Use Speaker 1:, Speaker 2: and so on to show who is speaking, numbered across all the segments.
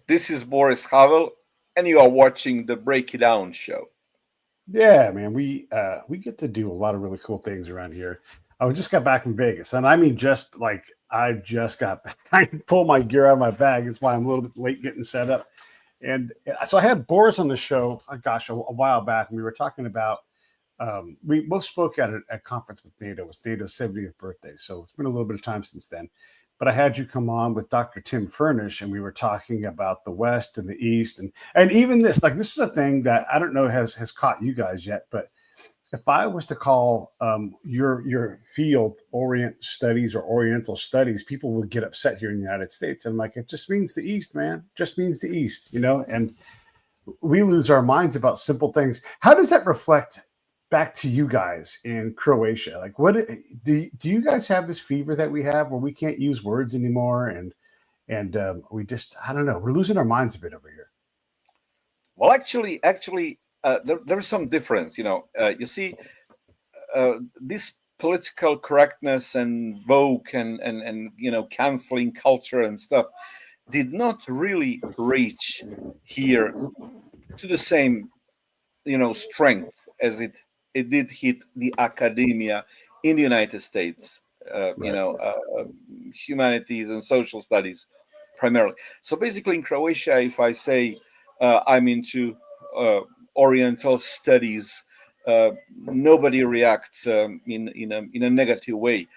Speaker 1: This is Boris Havel, and you are watching the Break It Down show.
Speaker 2: Yeah, man, we get to do a lot of really cool things around here. I just got back from Vegas, and I mean, just like I just got, I pulled my gear out of my bag. That's why I'm a little bit late getting set up. And so I had Boris on the show, gosh, a while back, and we were talking about. We both spoke at a conference with NATO. It was NATO's 70th birthday, so it's been a little bit of time since then. But I had you come on with Dr. Tim Furnish, and we were talking about the West and the East, and even this, like this is a thing that I don't know has caught you guys yet. But if I was to call your field Orient Studies or Oriental Studies, people would get upset here in the United States. I'm like, it just means the East, man. It just means the East, And we lose our minds about simple things. How does that reflect back to you guys in Croatia? Like, what do you guys have this fever that we have where we can't use words anymore, and we just, I don't know, we're losing our minds a bit over here.
Speaker 1: Well, actually, there's some difference. You see, this political correctness and woke and canceling culture and stuff did not really reach here to the same strength as it did hit the academia in the United States, humanities and social studies primarily. So basically in Croatia, if I say I'm into Oriental studies, nobody reacts in a negative way.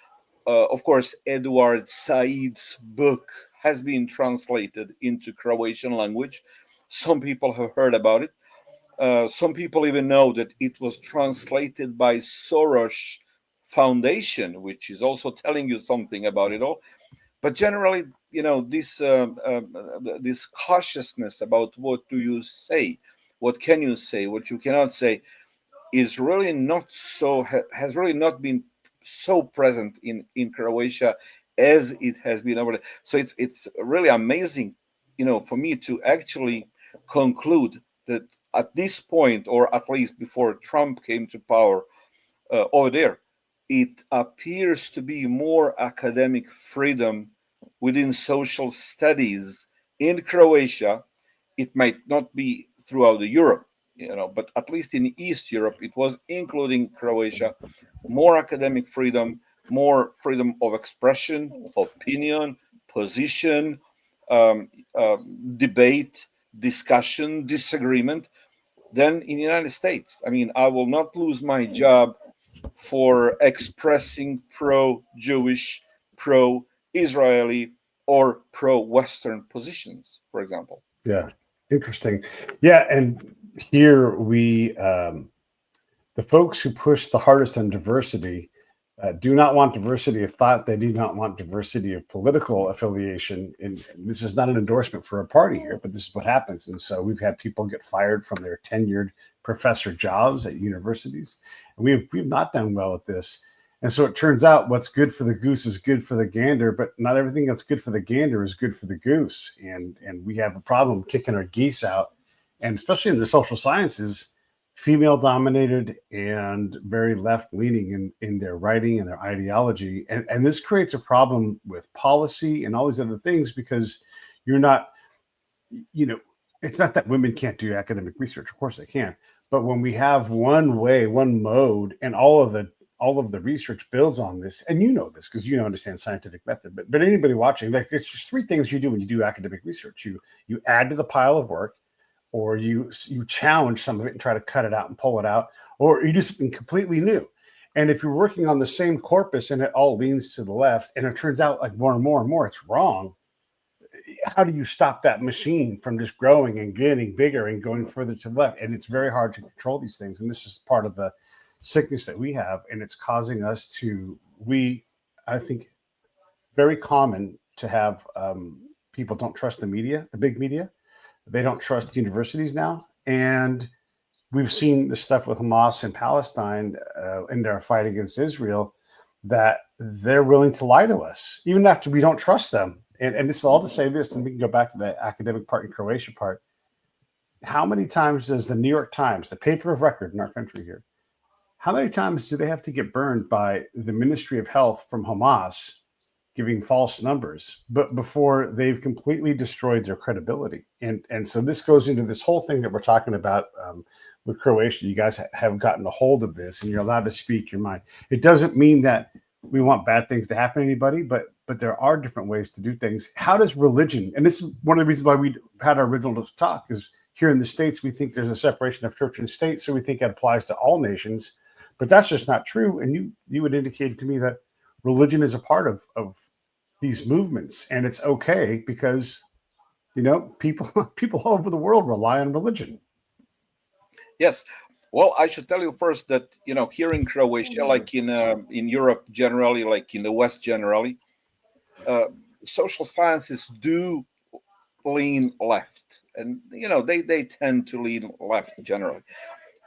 Speaker 1: Of course, Edward Said's book has been translated into Croatian language. Some people have heard about it. Some people even know that it was translated by Soros Foundation, which is also telling you something about it all. But generally, this cautiousness about what do you say, what can you say, what you cannot say, is really not so has really not been so present in Croatia as it has been over there. So it's really amazing, for me to actually conclude that at this point, or at least before Trump came to power over there, it appears to be more academic freedom within social studies in Croatia. It might not be throughout the Europe, but at least in East Europe, it was, including Croatia, more academic freedom, more freedom of expression, opinion, position, debate, discussion, disagreement than in the United States. I mean, I will not lose my job for expressing pro-Jewish, pro-Israeli, or pro-Western positions, for example.
Speaker 2: Yeah, interesting. Yeah, and here the folks who push the hardest on diversity do not want diversity of thought. They do not want diversity of political affiliation. And this is not an endorsement for a party here, but this is what happens. And so we've had people get fired from their tenured professor jobs at universities. And we've not done well at this. And so it turns out what's good for the goose is good for the gander, but not everything that's good for the gander is good for the goose. And we have a problem kicking our geese out. And especially in the social sciences, female dominated and very left leaning in their writing and their ideology. And this creates a problem with policy and all these other things, because you're not, it's not that women can't do academic research. Of course they can. But when we have one way, one mode, and all of the research builds on this, and this because you understand scientific method, but anybody watching, like, it's just three things you do when you do academic research. You add to the pile of work, or you challenge some of it and try to cut it out and pull it out, or you do something completely new. And if you're working on the same corpus and it all leans to the left, and it turns out like more and more and more it's wrong, how do you stop that machine from just growing and getting bigger and going further to the left? And it's very hard to control these things. And this is part of the sickness that we have. And it's causing us to, I think, very common to have people don't trust the media, the big media. They don't trust universities now. And we've seen the stuff with Hamas in Palestine in their fight against Israel, that they're willing to lie to us, even after we don't trust them. And this is all to say this, and we can go back to the academic part and Croatia part. How many times does the New York Times, the paper of record in our country here, how many times do they have to get burned by the Ministry of Health from Hamas giving false numbers, but before they've completely destroyed their credibility. And so this goes into this whole thing that we're talking about with Croatia. You guys have gotten a hold of this, and you're allowed to speak your mind. It doesn't mean that we want bad things to happen to anybody, but there are different ways to do things. How does religion, and this is one of the reasons why we had our original talk, is here in the States, we think there's a separation of church and state, so we think it applies to all nations, but that's just not true. And you would indicate to me that religion is a part of these movements, and it's okay because, you know, people all over the world rely on religion.
Speaker 1: Yes. Well, I should tell you first that, you know, here in Croatia, like in Europe generally, like in the West generally, uh, social sciences do lean left, and you know they tend to lean left generally.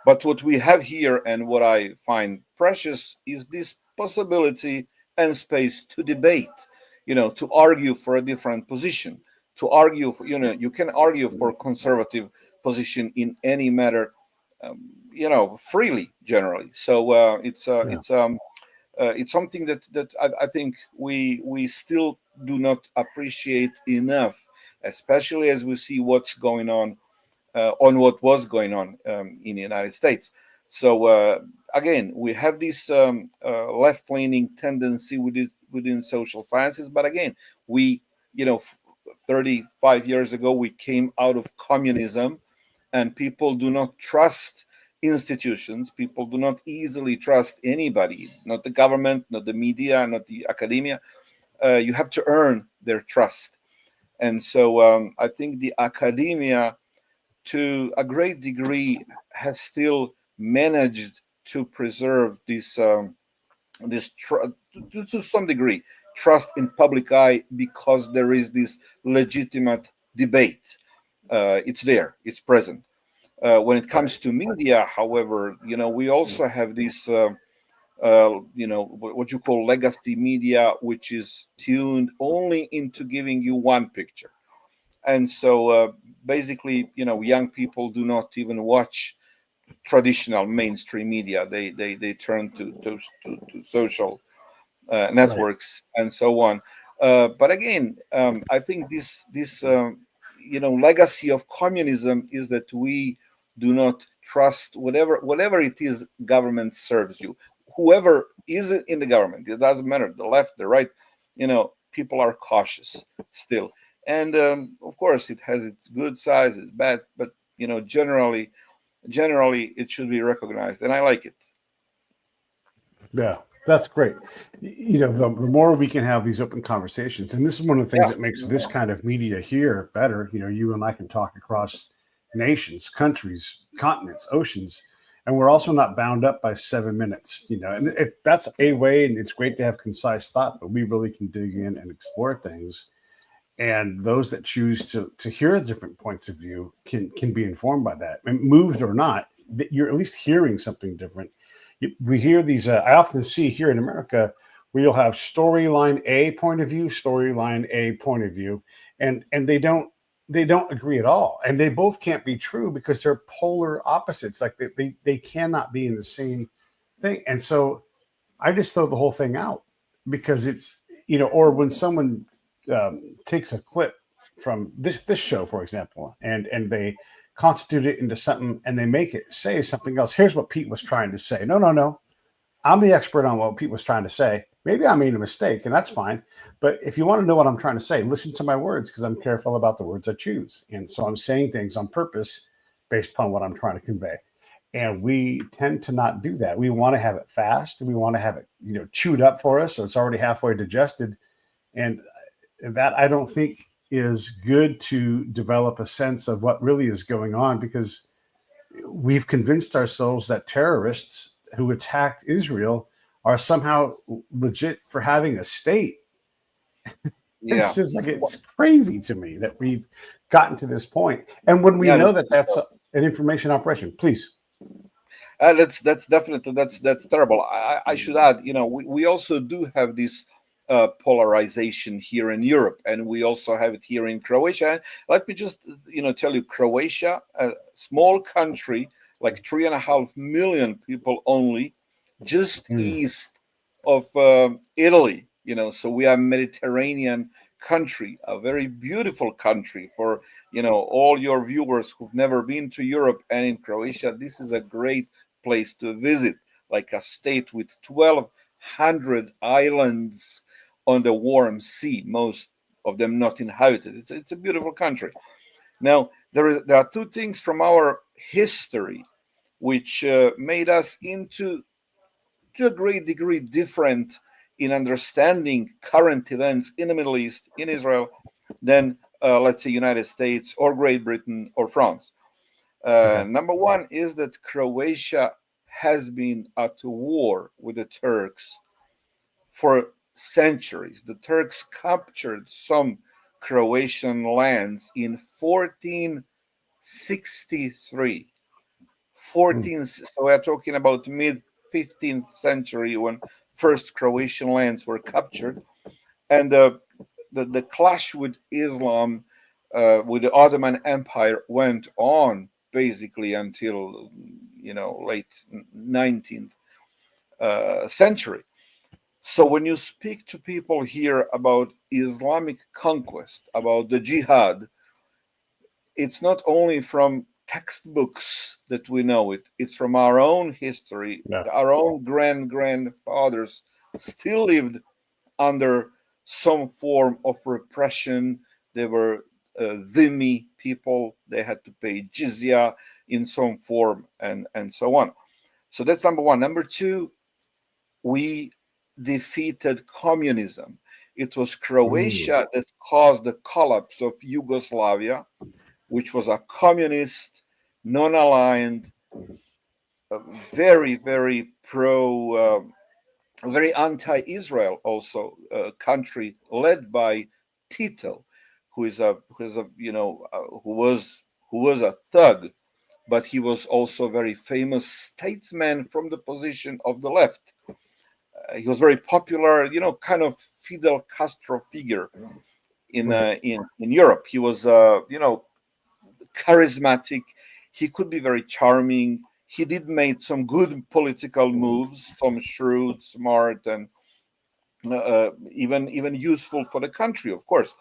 Speaker 1: But what we have here and what I find precious is this possibility and space to debate, you know, to argue for a different position, to argue for, you know, you can argue for conservative position in any matter, you know, freely generally. So
Speaker 2: Yeah.
Speaker 1: it's something that I think we still do not appreciate enough, especially as we see what's going on what was going on in the United States. So again, we have this left-leaning tendency within social sciences, but again, we, you know, 35 years ago we came out of communism, and people do not trust institutions. People do not easily trust anybody, not the government, not the media, not the academia. You have to earn their trust. And so I think the academia, to a great degree, has still managed to preserve to some degree trust in public eye, because there is this legitimate debate. It's there, it's present. When it
Speaker 2: Right.
Speaker 1: comes to media, however, you know, we also have this you know, what you call legacy media, which is tuned only into giving you one picture. And so basically, you know, young people do not even watch traditional mainstream media. They turn to social
Speaker 2: Right.
Speaker 1: networks and so on. But again, I think this you know, legacy of communism is that we do not trust whatever it is government serves you. Whoever is in the government, it doesn't matter, the left, the right. You know, people are cautious still, and of course, it has its good sides, its bad, but you know, generally, it should be recognized, and I like it.
Speaker 2: Yeah, that's great. You know, the more we can have these open conversations, and this is one of the things
Speaker 1: Yeah.
Speaker 2: that makes this kind of media here better. You know, you and I can talk across nations, countries, continents, oceans, and we're also not bound up by 7 minutes. You know, and that's a way, and it's great to have concise thought, but we really can dig in and explore things. And those that choose to hear different points of view can be informed by that, and moved or not, that you're at least hearing something different. We hear these. I often see here in America where you'll have storyline A point of view, storyline A point of view, and they don't agree at all, and they both can't be true because they're polar opposites. Like they cannot be in the same thing. And so I just throw the whole thing out because it's, you know, or when someone takes a clip from this show, for example, and they constitute it into something and they make it say something else. Here's what Pete was trying to say. No, no, no. I'm the expert on what Pete was trying to say. Maybe I made a mistake, and that's fine. But if you want to know what I'm trying to say, listen to my words, because I'm careful about the words I choose. And so I'm saying things on purpose based upon what I'm trying to convey. And we tend to not do that. We want to have it fast. We want to have it, you know, chewed up for us, so it's already halfway digested. And that, I don't think, is good to develop a sense of what really is going on, because we've convinced ourselves that terrorists who attacked Israel are somehow legit for having a state. It's
Speaker 1: Yeah.
Speaker 2: just like, it's crazy to me that we've gotten to this point. And when we
Speaker 1: Yeah.
Speaker 2: know that that's an information operation, please.
Speaker 1: That's definitely that's terrible. I should add, you know, we also do have this polarization here in Europe, and we also have it here in Croatia. And let me just, you know, tell you, Croatia, a small country, like 3.5 million people only, just
Speaker 2: Mm.
Speaker 1: east of Italy. So we are Mediterranean country, a very beautiful country. For all your viewers who've never been to Europe and in Croatia, this is a great place to visit, like a state with 1,200 islands on the warm sea, most of them not inhabited. It's a beautiful country. Now, there are two things from our history which made us into, to a great degree, different in understanding current events in the Middle East, in Israel, than, let's say, United States or Great Britain or France.
Speaker 2: Okay.
Speaker 1: Number one is that Croatia has been at war with the Turks for centuries. The Turks captured some Croatian lands in 1463.
Speaker 2: Mm.
Speaker 1: So we're talking about mid 15th century when first Croatian lands were captured. And the clash with Islam, with the Ottoman Empire, went on basically until late 19th century. So when you speak to people here about Islamic conquest, about the jihad, it's not only from textbooks that we know it, it's from our own history.
Speaker 2: Yeah.
Speaker 1: Our own grandfathers still lived under some form of repression. They were dhimmi people, they had to pay jizya in some form, and so on. So that's number one. Number two, we defeated communism. It was
Speaker 2: Mm.
Speaker 1: Croatia that caused the collapse of Yugoslavia, which was a communist, non-aligned, very, very very anti-Israel also country led by Tito, who was a thug, but he was also a very famous statesman from the position of the left. He was very popular, kind of Fidel Castro figure
Speaker 2: Right.
Speaker 1: in Europe. He was charismatic. He could be very charming. He did make some good political moves, some shrewd, smart, and even useful for the country, of course.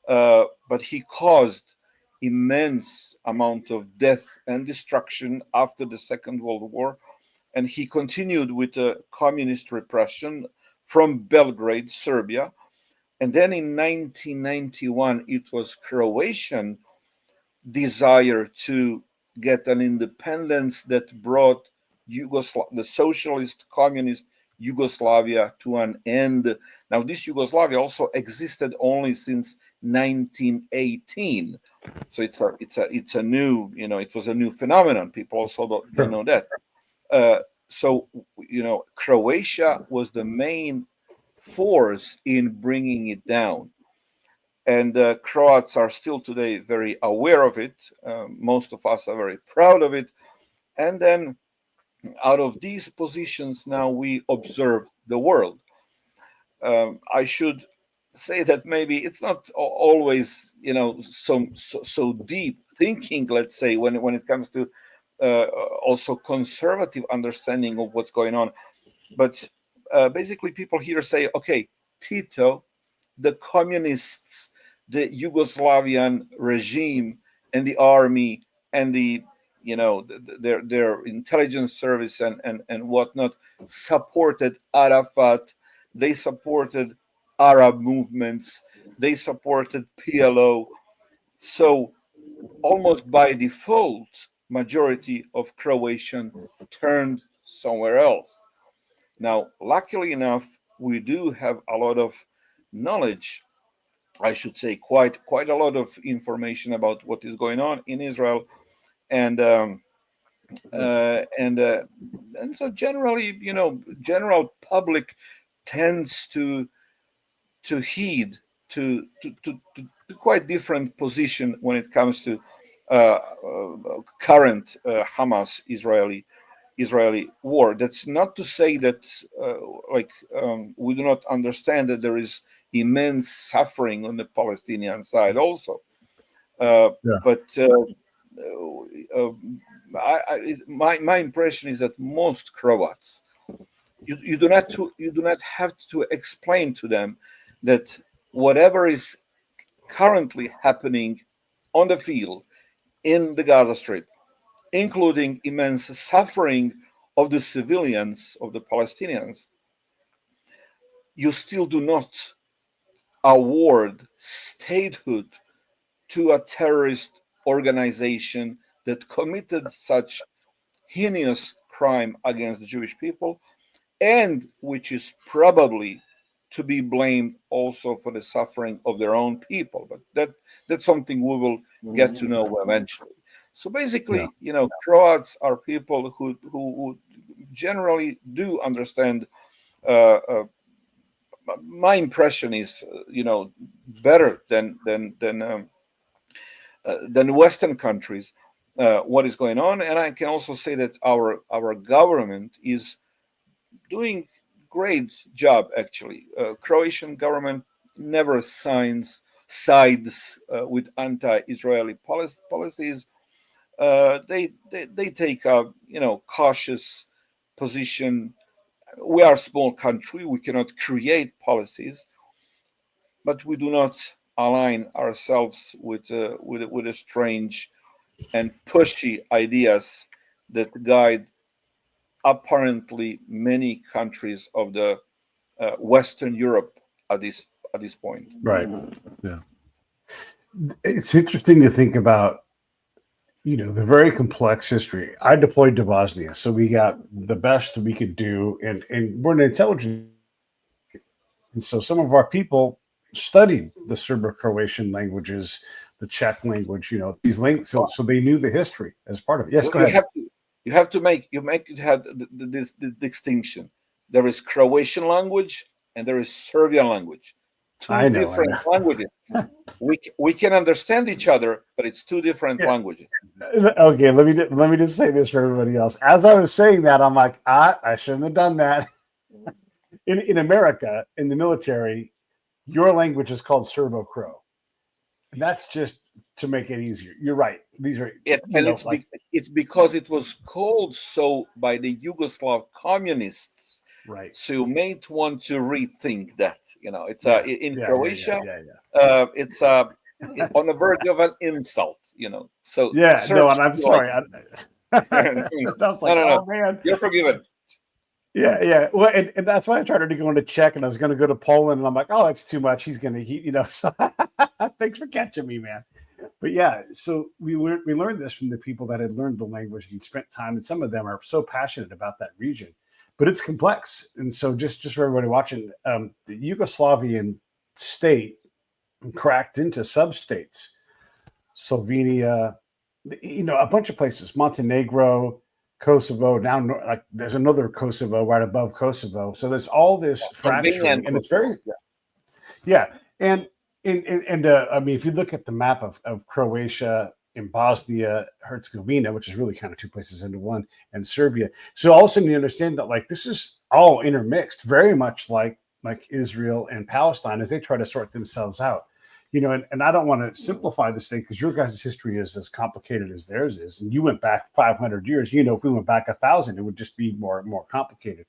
Speaker 1: But he caused immense amount of death and destruction after the Second World War, and he continued with the communist repression from Belgrade, Serbia. And then in 1991, it was Croatian desire to get an independence that brought the socialist communist Yugoslavia to an end. Now, this Yugoslavia also existed only since 1918, so it's a new, it was a new phenomenon. People also don't
Speaker 2: Sure.
Speaker 1: know that. Uh, so Croatia was the main force in bringing it down, and Croats are still today very aware of it. Most of us are very proud of it. And then out of these positions, now we observe the world. I should say that maybe it's not always, so deep thinking, let's say, when it comes to uh, also conservative understanding of what's going on. But basically, people here say, okay, Tito, the communists, the Yugoslavian regime, and the army, and their intelligence service and whatnot supported Arafat. They supported Arab movements. They supported PLO. So almost by default, majority of Croatian turned somewhere else. Now, luckily enough, we do have a lot of knowledge. I should say quite a lot of information about what is going on in Israel, and uh, and uh, and so generally, general public tends to heed to quite different position when it comes to current Hamas Israeli war. That's not to say that we do not understand that there is immense suffering on the Palestinian side also.
Speaker 2: Yeah.
Speaker 1: But my impression is that most Croats you do not have to explain to them that whatever is currently happening on the field in the Gaza Strip, including immense suffering of the civilians, of the Palestinians, you still do not award statehood to a terrorist organization that committed such heinous crime against the Jewish people, and which is probably to be blamed also for the suffering of their own people. But that's something we will get to know eventually. So basically, Croats are people who generally do understand. My impression is, better than Western countries, what is going on, and I can also say that our government is doing great job actually. Croatian government never sides with anti-Israeli policies. They take a cautious position. We are a small country. We cannot create policies, but we do not align ourselves with a strange and pushy ideas that guide apparently many countries of the Western Europe at this point.
Speaker 2: Right. Yeah. It's interesting to think about, the very complex history. I deployed to Bosnia, so we got the best we could do, and we're an intelligence. And so some of our people studied the Serbo-Croatian languages, the Czech language, these links, so they knew the history as part of it. Yes, go ahead.
Speaker 1: You have to make it have this distinction. There is Croatian language and there is Serbian language. Two different languages. We can understand each other, but it's two different languages.
Speaker 2: Okay, let me just say this for everybody else. As I was saying that, I'm like, I shouldn't have done that. In America, in the military, your language is called Serbo-Crow. And that's just to make it easier. You're right. These are
Speaker 1: it's because it was called so by the Yugoslav communists.
Speaker 2: Right.
Speaker 1: So you may want to rethink that. It's in Croatia. It's on the verge of an insult. So
Speaker 2: no, and I'm sorry. I was like,
Speaker 1: no,
Speaker 2: man,
Speaker 1: you're forgiven.
Speaker 2: Yeah. Well, and that's why I started to go into Czech, and I was going to go to Poland, and I'm like, oh, it's too much. He's going to, So thanks for catching me, man. But yeah, so we learned this from the people that had learned the language and spent time, and some of them are so passionate about that region. But it's complex, and so just for everybody watching, the Yugoslavian state cracked into sub-states, Slovenia, a bunch of places, Montenegro, Kosovo. Now, there's another Kosovo right above Kosovo. So there's all this fracturing, and it's very, And I mean, if you look at the map of Croatia and Bosnia, Herzegovina, which is really kind of two places into one, and Serbia. So all of a sudden you understand that this is all intermixed, very much like Israel and Palestine as they try to sort themselves out. And I don't want to simplify this thing because your guys' history is as complicated as theirs is. And you went back 500 years. If we went back 1,000, it would just be more complicated.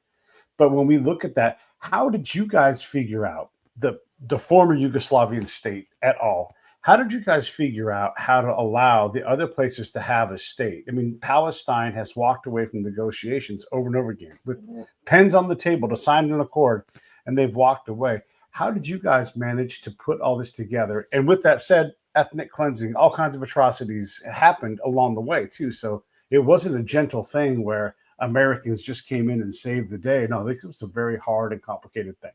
Speaker 2: But when we look at that, how did you guys figure out the former Yugoslavian state at all? How did you guys figure out how to allow the other places to have a state? I mean, Palestine has walked away from negotiations over and over again with pens on the table to sign an accord, and they've walked away. How did you guys manage to put all this together? And with that said, ethnic cleansing, all kinds of atrocities happened along the way too. So it wasn't a gentle thing where Americans just came in and saved the day. No, this was a very hard and complicated thing.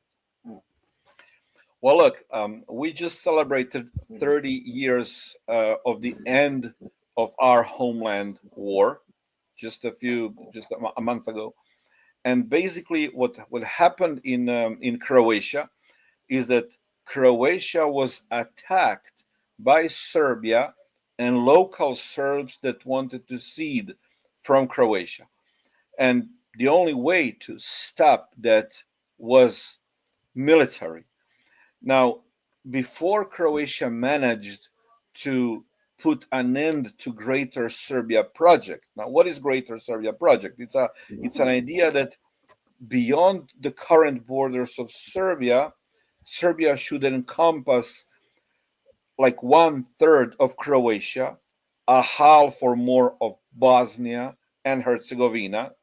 Speaker 1: Well, look, we just celebrated 30 years of the end of our homeland war, just a month ago. And basically what happened in Croatia is that Croatia was attacked by Serbia and local Serbs that wanted to secede from Croatia. And the only way to stop that was military. Now, before Croatia managed to put an end to Greater Serbia project. Now, what is Greater Serbia project? It's an idea that beyond the current borders of Serbia, Serbia should encompass like 1/3 of Croatia, a half or more of Bosnia and Herzegovina,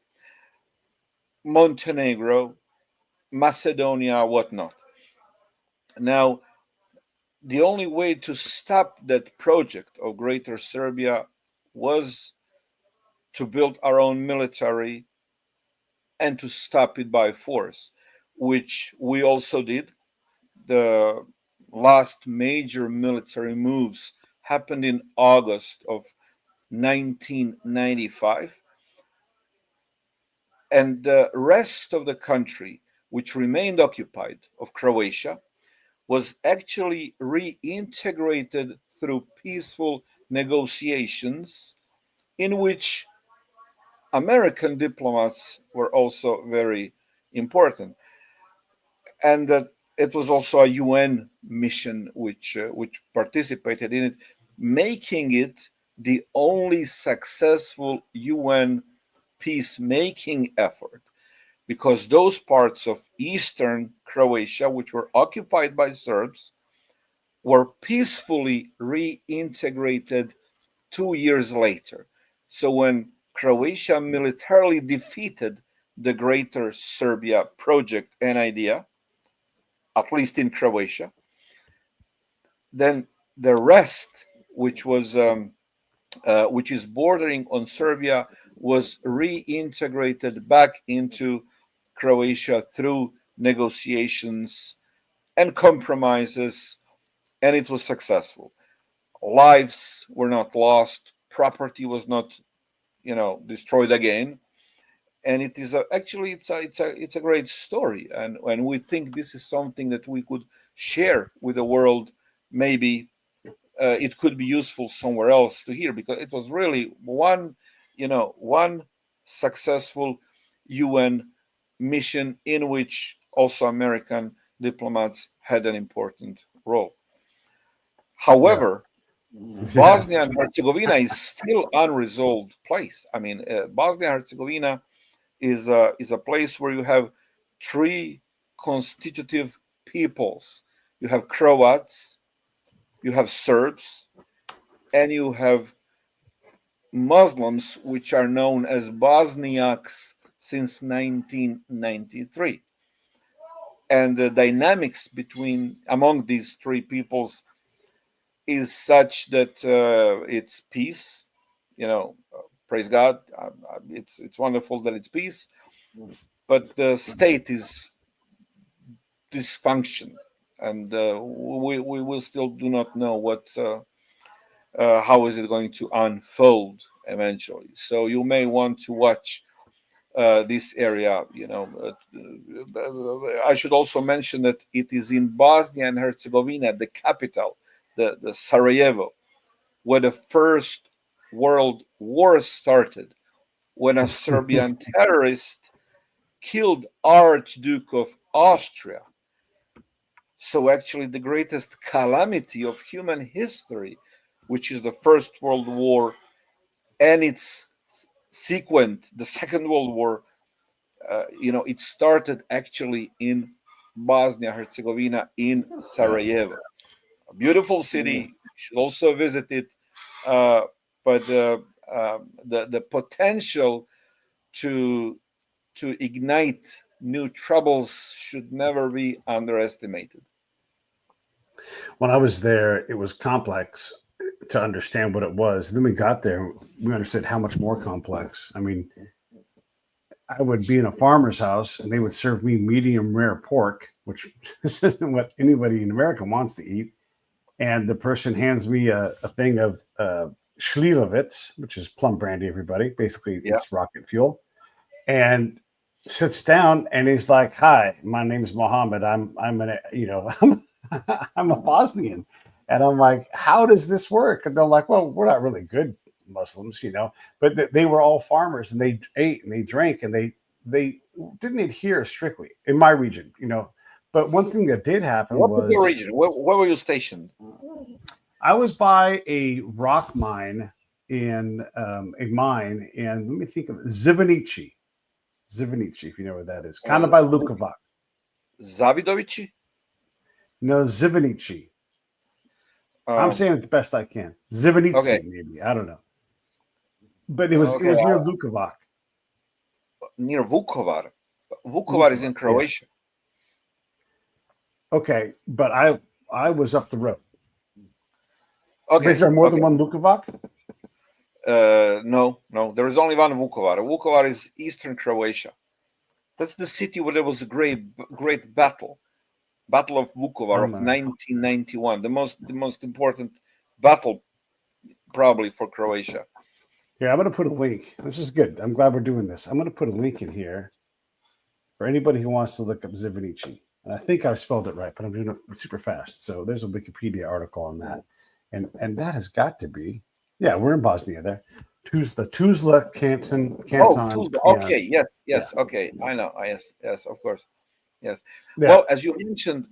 Speaker 1: Montenegro, Macedonia, whatnot. Now, the only way to stop that project of Greater Serbia was to build our own military and to stop it by force, which we also did. The last major military moves happened in August of 1995, and the rest of the country, which remained occupied, of Croatia, was actually reintegrated through peaceful negotiations in which American diplomats were also very important. And that it was also a UN mission which participated in it, making it the only successful UN peacemaking effort, because those parts of eastern Croatia which were occupied by Serbs were peacefully reintegrated 2 years later. So when Croatia militarily defeated the Greater Serbia project and idea, at least in Croatia, then the rest, which is bordering on Serbia, was reintegrated back into Croatia through negotiations and compromises, and it was successful. Lives were not lost, property was not, destroyed again, and it is actually it's a great story, and we think this is something that we could share with the world. Maybe it could be useful somewhere else to hear, because it was really one successful UN mission in which also American diplomats had an important role.
Speaker 2: Yeah.
Speaker 1: However,
Speaker 2: Yeah.
Speaker 1: Bosnia and Herzegovina is still unresolved place. I mean, Bosnia and Herzegovina is a place where you have three constitutive peoples. You have Croats, you have Serbs, and you have Muslims, which are known as Bosniaks since 1993. And the dynamics between among these three peoples is such that it's peace. Praise God. It's wonderful that it's peace, but the state is dysfunction, and we will still do not know how is it going to unfold eventually. So you may want to watch this area. I should also mention that it is in Bosnia and Herzegovina, the capital, the Sarajevo, where the First World War started, when a Serbian terrorist killed Archduke of Austria. So actually, the greatest calamity of human history, which is the First World War and its sequent, the Second World War, it started actually in Bosnia Herzegovina, in Sarajevo, a beautiful city. You should also visit it, but the potential to ignite new troubles should never be underestimated.
Speaker 2: When I was there, it was complex to understand what it was. And then we got there, we understood how much more complex. I mean, I would be in a farmer's house and they would serve me medium rare pork, which this isn't what anybody in America wants to eat. And the person hands me a thing of Livets, which is plum brandy, everybody. Basically,
Speaker 1: Yeah.
Speaker 2: it's rocket fuel. And sits down and he's like, "Hi, my name's Mohammed. I'm I'm a Bosnian." And I'm like, "How does this work?" And they're like, "Well, we're not really good Muslims, but they were all farmers and they ate and they drank and they didn't adhere strictly in my region. But one thing that did happen
Speaker 1: What was your
Speaker 2: was
Speaker 1: region? Where were you stationed?
Speaker 2: I was by a rock mine in a mine, and let me think of it, Zivanici. Zivanici, if you know where that is. Kind of by Lukovac.
Speaker 1: Zavidovici.
Speaker 2: No, Zivanici. I'm saying it the best I can. Zivanici,
Speaker 1: Okay.
Speaker 2: maybe. I don't know. But it was near Lukovac.
Speaker 1: Near Vukovar. Vukovar is in Croatia.
Speaker 2: Yeah. Okay, but I was up the road.
Speaker 1: Okay.
Speaker 2: Is there more than one Lukovac?
Speaker 1: No. There is only one Vukovar. Vukovar is eastern Croatia. That's the city where there was a great battle. Battle of Vukovar of 1991. The most important battle probably for Croatia.
Speaker 2: Here, I'm going to put a link. This is good. I'm glad we're doing this. I'm going to put a link in here for anybody who wants to look up Zivanici. And I think I spelled it right, but I'm doing it super fast. So there's a Wikipedia article on that. And that has got to be, yeah, we're in Bosnia there. Tuzla canton.
Speaker 1: Tuzla. Okay, yes. Yeah. Okay, I know. Yes, of course. Yes. Yeah. Well, as you mentioned,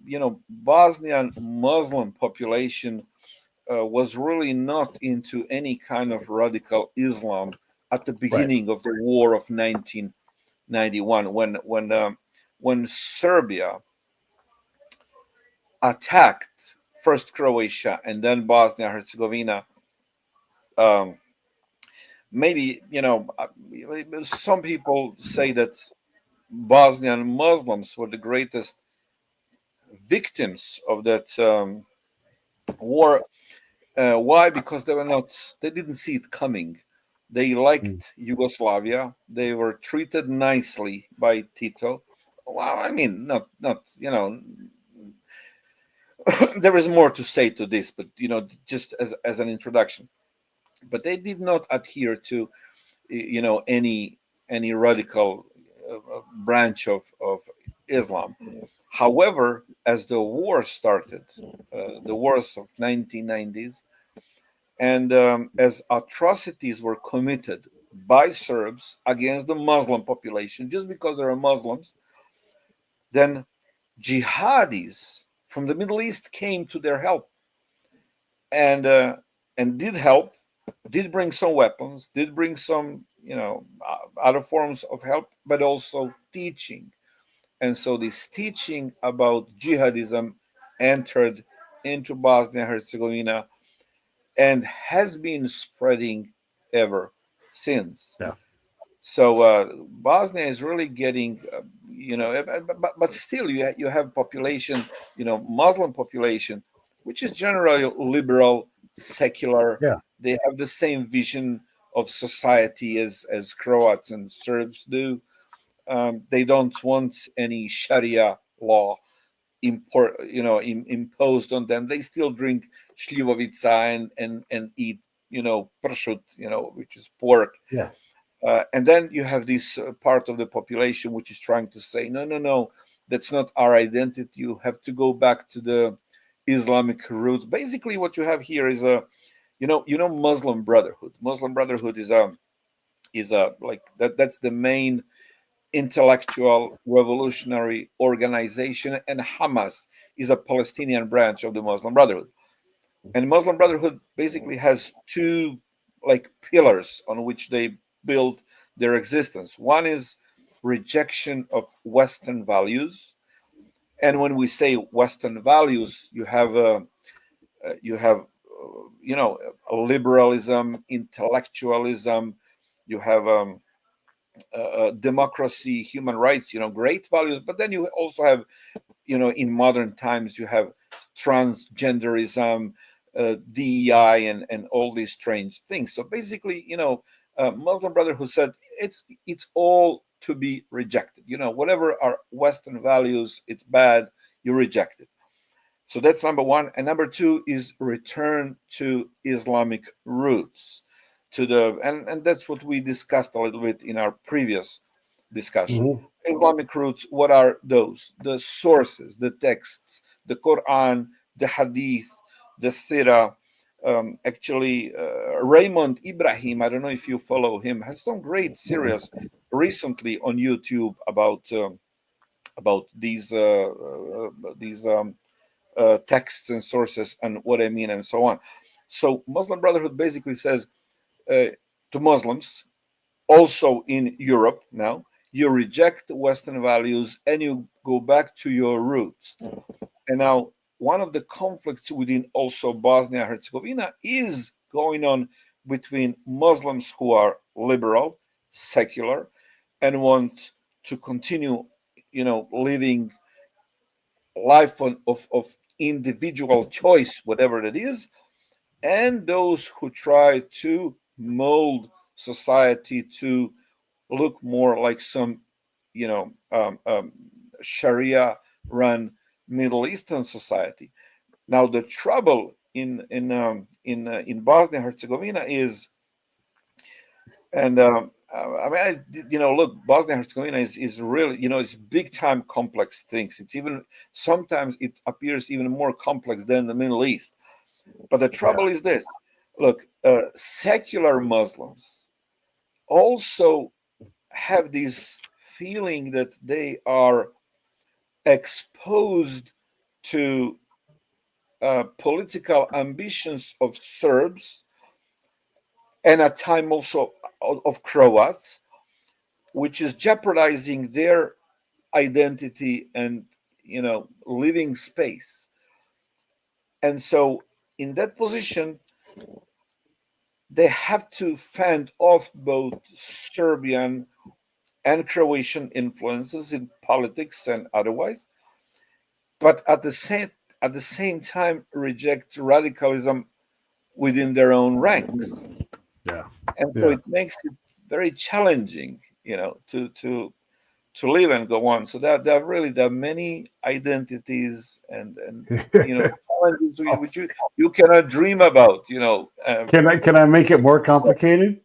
Speaker 1: Bosnian Muslim population was really not into any kind of radical Islam at the beginning of the war of 1991, when Serbia attacked first Croatia and then Bosnia Herzegovina. Maybe some people say that Bosnian Muslims were the greatest victims of that war. Why? Because they didn't see it coming. They liked Yugoslavia. They were treated nicely by Tito. Well, I mean, not there is more to say to this, but just as an introduction. But they did not adhere to any radical branch of Islam. However, as the war started, the wars of 1990s, and as atrocities were committed by Serbs against the Muslim population, just because there are Muslims, then jihadis from the Middle East came to their help, and did help, did bring some weapons, did bring some other forms of help, but also teaching. And so this teaching about jihadism entered into Bosnia and Herzegovina and has been spreading ever since.
Speaker 2: Yeah.
Speaker 1: So Bosnia is really getting, but still you have population, Muslim population, which is generally liberal, secular.
Speaker 2: Yeah.
Speaker 1: They have the same vision of society as Croats and Serbs do. They don't want any Sharia law imposed on them. They still drink šljivovica and eat pršut, which is pork.
Speaker 2: Yeah.
Speaker 1: And then you have this part of the population which is trying to say, no, that's not our identity. You have to go back to the Islamic roots. Basically, what you have here is Muslim Brotherhood. Muslim Brotherhood is a like that. That's the main intellectual revolutionary organization, and Hamas is a Palestinian branch of the Muslim Brotherhood. And Muslim Brotherhood basically has two pillars on which they build their existence. One is rejection of Western values, and when we say Western values, you have liberalism, intellectualism, you have democracy, human rights, great values. But then you also have, in modern times, you have transgenderism, DEI, and all these strange things. So basically, Muslim Brotherhood said it's all to be rejected. Whatever are Western values, it's bad, you reject it. So that's number one. And number two is return to Islamic roots. And that's what we discussed a little bit in our previous discussion. Mm-hmm. Islamic roots, what are those? The sources, the texts, the Quran, the Hadith, the Sirah. Actually, Raymond Ibrahim, I don't know if you follow him, has some great series recently on YouTube about these texts and sources and what I mean and so on. So Muslim Brotherhood basically says to Muslims, also in Europe now, you reject Western values and you go back to your roots. And now, one of the conflicts within also Bosnia Herzegovina is going on between Muslims who are liberal, secular, and want to continue, living life of individual choice, whatever it is, and those who try to mold society to look more like some, Sharia run Middle Eastern society. Now, the trouble in Bosnia Herzegovina is, and I mean, look, Bosnia Herzegovina is really, it's big time complex things. It's even sometimes it appears even more complex than the Middle East. But the trouble is this: look, secular Muslims also have this feeling that they are exposed to political ambitions of Serbs and at time also of Croats, which is jeopardizing their identity and living space. And so in that position, they have to fend off both Serbian and Croatian influences in politics and otherwise, but at the same time reject radicalism within their own ranks.
Speaker 2: Yeah.
Speaker 1: And so it makes it very challenging, to live and go on. So there are many identities and challenges which you cannot dream about.
Speaker 2: Can I make it more complicated?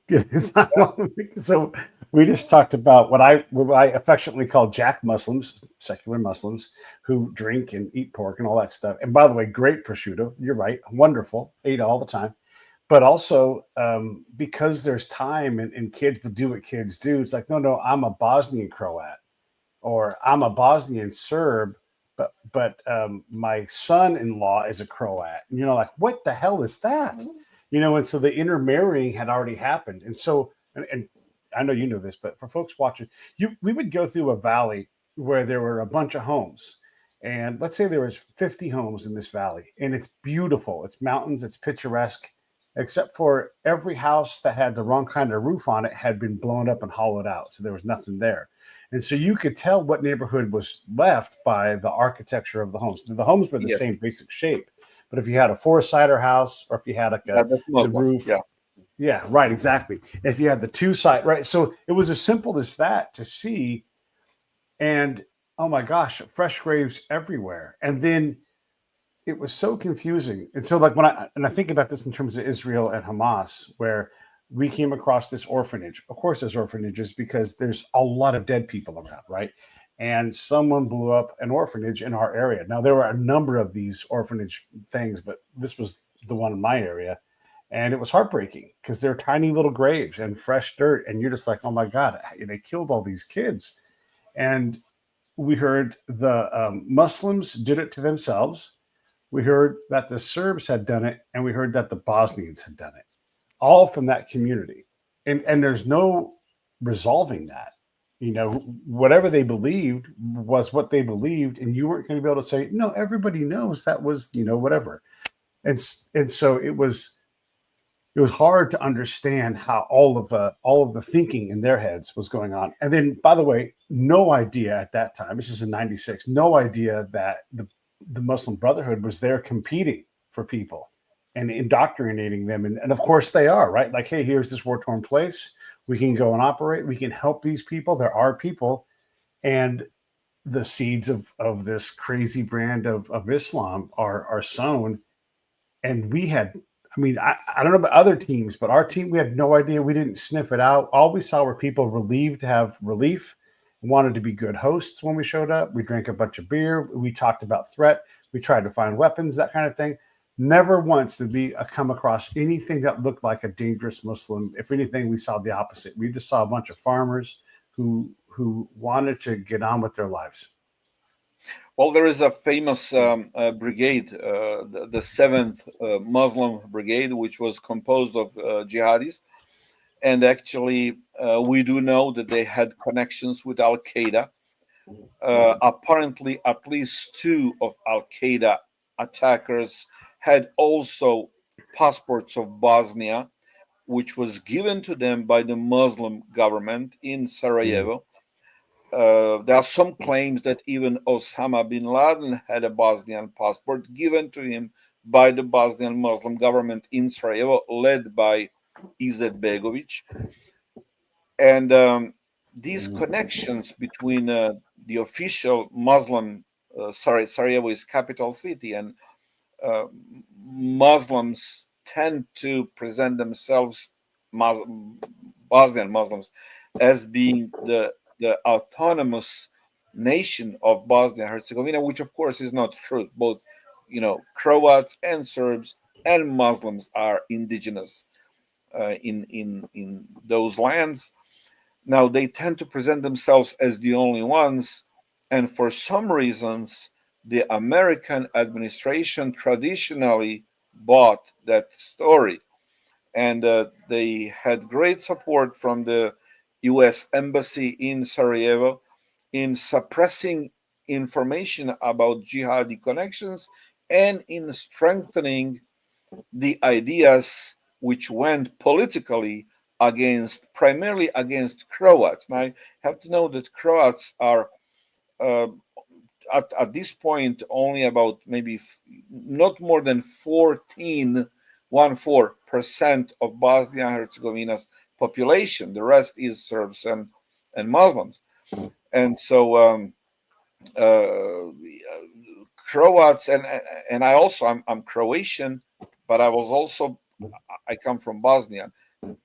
Speaker 2: So we just talked about what I affectionately call Jack Muslims, secular Muslims who drink and eat pork and all that stuff. And by the way, great prosciutto. You're right, wonderful. Ate all the time. But also because there's time and kids will do what kids do. It's like, no, I'm a Bosnian Croat or I'm a Bosnian Serb, but my son-in-law is a Croat. And like, what the hell is that? And so the intermarrying had already happened. And so, and I know you know this, but for folks watching, we would go through a valley where there were a bunch of homes. And let's say there was 50 homes in this valley, and it's beautiful. It's mountains, it's picturesque, except for every house that had the wrong kind of roof on it had been blown up and hollowed out. So there was nothing there. And so you could tell what neighborhood was left by the architecture of the homes. The homes were the
Speaker 1: Yes.
Speaker 2: same basic shape. But if you had a four-sider house or if you had like the roof. Yeah, right, exactly. If you had the two-side, right. So it was as simple as that to see. And oh my gosh, fresh graves everywhere. And then it was so confusing. And so like when I think about this in terms of Israel and Hamas, where we came across this orphanage. Of course, there's orphanages because there's a lot of dead people around, right? And someone blew up an orphanage in our area. Now, there were a number of these orphanage things, but this was the one in my area. And it was heartbreaking because they're tiny little graves and fresh dirt. And you're just like, oh my God, they killed all these kids. And we heard the Muslims did it to themselves. We heard that the Serbs had done it. And we heard that the Bosnians had done it. All from that community. And there's no resolving that. Whatever they believed was what they believed, and you weren't going to be able to say, no, everybody knows that was, whatever. And so it was hard to understand how all of the thinking in their heads was going on. And then, by the way, no idea at that time, this is in 96, no idea that the Muslim Brotherhood was there competing for people and indoctrinating them. And of course they are, right? Like, hey, here's this war-torn place. We can go and operate. We can help these people. There are people. And the seeds of this crazy brand of Islam are sown. And we had, I don't know about other teams, but our team, we had no idea. We didn't sniff it out. All we saw were people relieved to have relief, wanted to be good hosts when we showed up. We drank a bunch of beer. We talked about threat. We tried to find weapons, that kind of thing. Never once did we come across anything that looked like a dangerous Muslim. If anything, we saw the opposite. We just saw a bunch of farmers who wanted to get on with their lives.
Speaker 1: Well, there is a famous brigade, the 7th Muslim Brigade, which was composed of jihadis. And actually, we do know that they had connections with Al Qaeda. Apparently, at least two of Al Qaeda attackers had also passports of Bosnia, which was given to them by the Muslim government in Sarajevo. There are some claims that even Osama bin Laden had a Bosnian passport given to him by the Bosnian Muslim government in Sarajevo, led by Izet Begovic. And these connections between the official Muslim, Sarajevo is capital city, and uh, Muslims tend to present themselves, Bosnian Muslims, as being the autonomous nation of Bosnia and Herzegovina, which of course is not true. Both, Croats and Serbs and Muslims are indigenous in those lands. Now they tend to present themselves as the only ones, and for some reasons, the American administration traditionally bought that story, and they had great support from the U.S. Embassy in Sarajevo in suppressing information about jihadi connections and in strengthening the ideas which went politically primarily against Croats. Now, I have to know that Croats are uh, at this point only about maybe not more than 14% of Bosnia and Herzegovina's population. The rest is Serbs and Muslims. And so uh, Croats, and I also, I'm Croatian, but I come from Bosnia.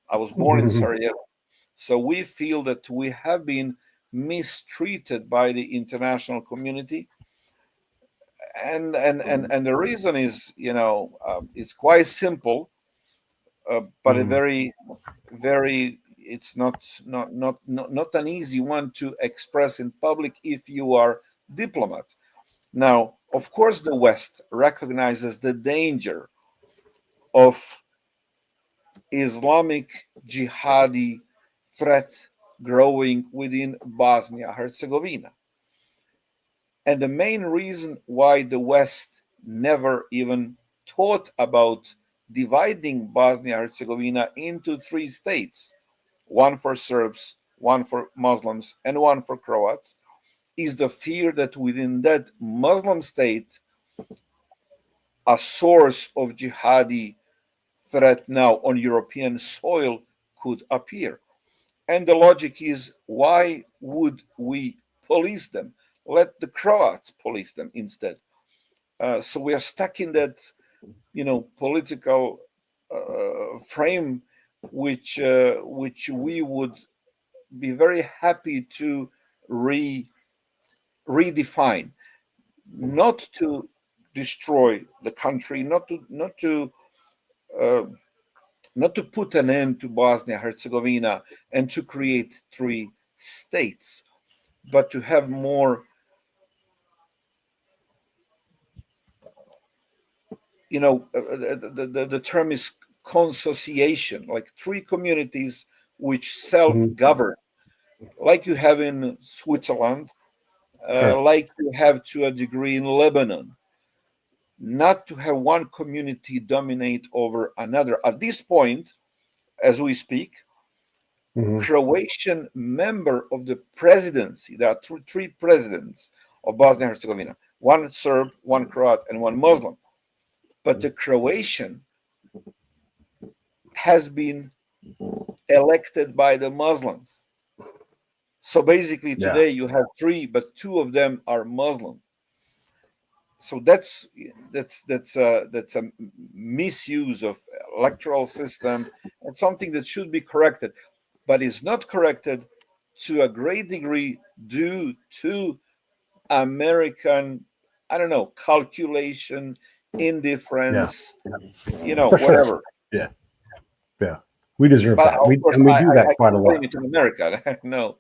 Speaker 1: I was born in Sarajevo. So we feel that we have been mistreated by the international community. And the reason is, it's quite simple, but a very it's not an easy one to express in public if you are diplomat. Now, of course, the West recognizes the danger of Islamic jihadi threat growing within Bosnia Herzegovina. And the main reason why the West never even thought about dividing Bosnia Herzegovina into three states, one for Serbs, one for Muslims, and one for Croats, is the fear that within that Muslim state, a source of jihadi threat now on European soil could appear. And the logic is, why would we police them? Let the Croats police them instead. So we are stuck in that, political frame, which we would be very happy to redefine, not to destroy the country, uh, not to put an end to Bosnia Herzegovina and to create three states, but to have more, the term is consociation, like three communities which self-govern, like you have in Switzerland, like you have to a degree in Lebanon, not to have one community dominate over another. At this point, as we speak, Croatian member of the presidency, there are three presidents of Bosnia and Herzegovina, one Serb, one Croat, and one Muslim. But the Croatian has been elected by the Muslims. So basically today you have three, but two of them are Muslim. So that's a misuse of electoral system, and something that should be corrected, but is not corrected to a great degree due to American, I don't know, calculation, indifference, whatever.
Speaker 2: Sure. Yeah. We deserve
Speaker 1: But
Speaker 2: that.
Speaker 1: of course,
Speaker 2: And we do that
Speaker 1: I
Speaker 2: quite a
Speaker 1: can't
Speaker 2: lot.
Speaker 1: blame it on America. No.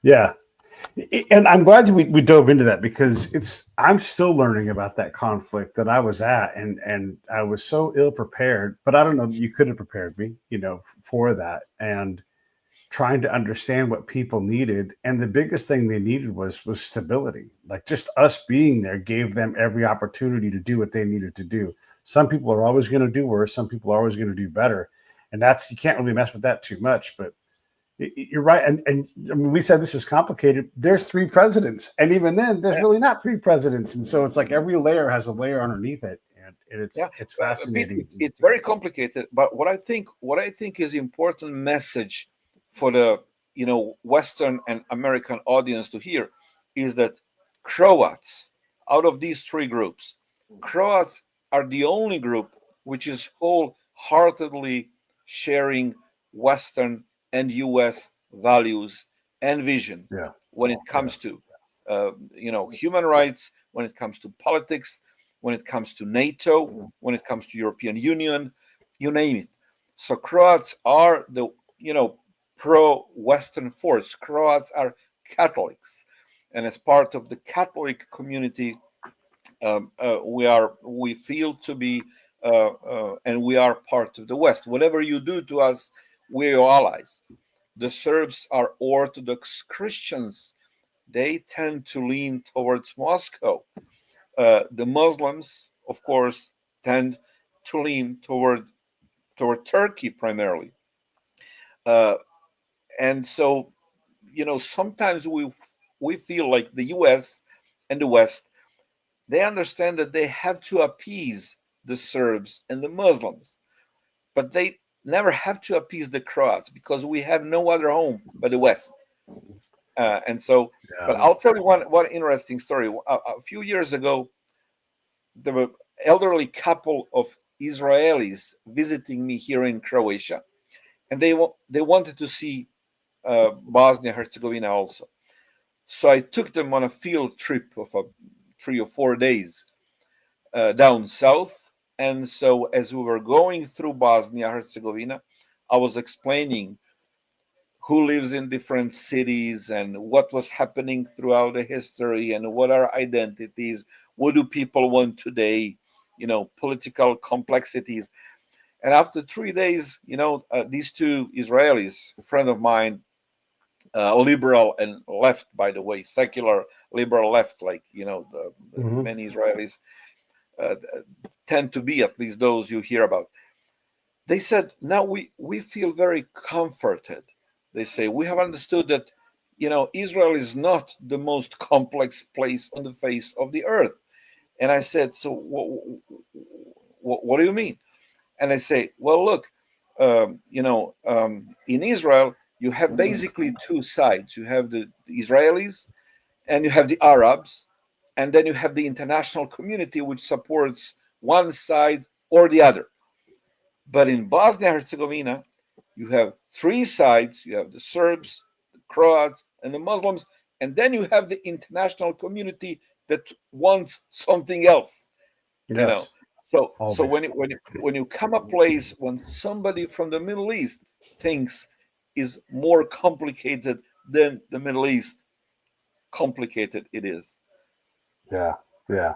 Speaker 2: Yeah. And I'm glad we dove into that, because I'm still learning about that conflict that I was at, and I was so ill prepared. But I don't know that you could have prepared me, for that. And trying to understand what people needed, and the biggest thing they needed was stability. Like, just us being there gave them every opportunity to do what they needed to do. Some people are always going to do worse. Some people are always going to do better, and that's, you can't really mess with that too much. But you're right. And I mean, we said this is complicated. There's three presidents, and even then, there's really not three presidents. And so it's like every layer has a layer underneath it, and it's
Speaker 1: Pete,
Speaker 2: fascinating.
Speaker 1: it's very complicated. But what I think is important message for the Western and American audience to hear is that Croats, out of these three groups, Croats are the only group which is wholeheartedly sharing Western and U.S. values and vision
Speaker 2: Yeah,
Speaker 1: when it
Speaker 2: yeah,
Speaker 1: comes to human rights, when it comes to politics, when it comes to NATO, when it comes to European Union, you name it. So Croats are the pro-Western force. Croats are Catholics, and as part of the Catholic community, we feel to be and we are part of the West. Whatever you do to us, we're your allies. The Serbs are Orthodox Christians. They tend to lean towards Moscow. The Muslims, of course, tend to lean toward Turkey primarily. Uh, and so, sometimes we feel like the U.S. and the West, they understand that they have to appease the Serbs and the Muslims, but they never have to appease the Croats because we have no other home but the West. And so,
Speaker 2: yeah.
Speaker 1: but I'll tell you one interesting story. A few years ago, there were elderly couple of Israelis visiting me here in Croatia, and they wanted to see Bosnia Herzegovina also. So I took them on a field trip of 3 or 4 days down south. And so as we were going through Bosnia Herzegovina, I was explaining who lives in different cities and what was happening throughout the history and what are identities, what do people want today, political complexities. And after 3 days, these two Israelis, a friend of mine, liberal and left, by the way, secular liberal left, like
Speaker 2: Mhm.
Speaker 1: many Israelis uh, tend to be, at least those you hear about. They said, now we feel very comforted. They say, we have understood that Israel is not the most complex place on the face of the earth. And I said, so what do you mean? And they say, well, look, in Israel, you have basically two sides. You have the Israelis and you have the Arabs, and then you have the international community, which supports one side or the other. But in Bosnia Herzegovina, you have three sides. You have the Serbs, the Croats, and the Muslims, and then you have the international community that wants something else. You know,
Speaker 2: Yes,
Speaker 1: so
Speaker 2: always.
Speaker 1: when you come a place when somebody from the Middle East thinks is more complicated than the Middle East, complicated it is.
Speaker 2: Yeah, yeah.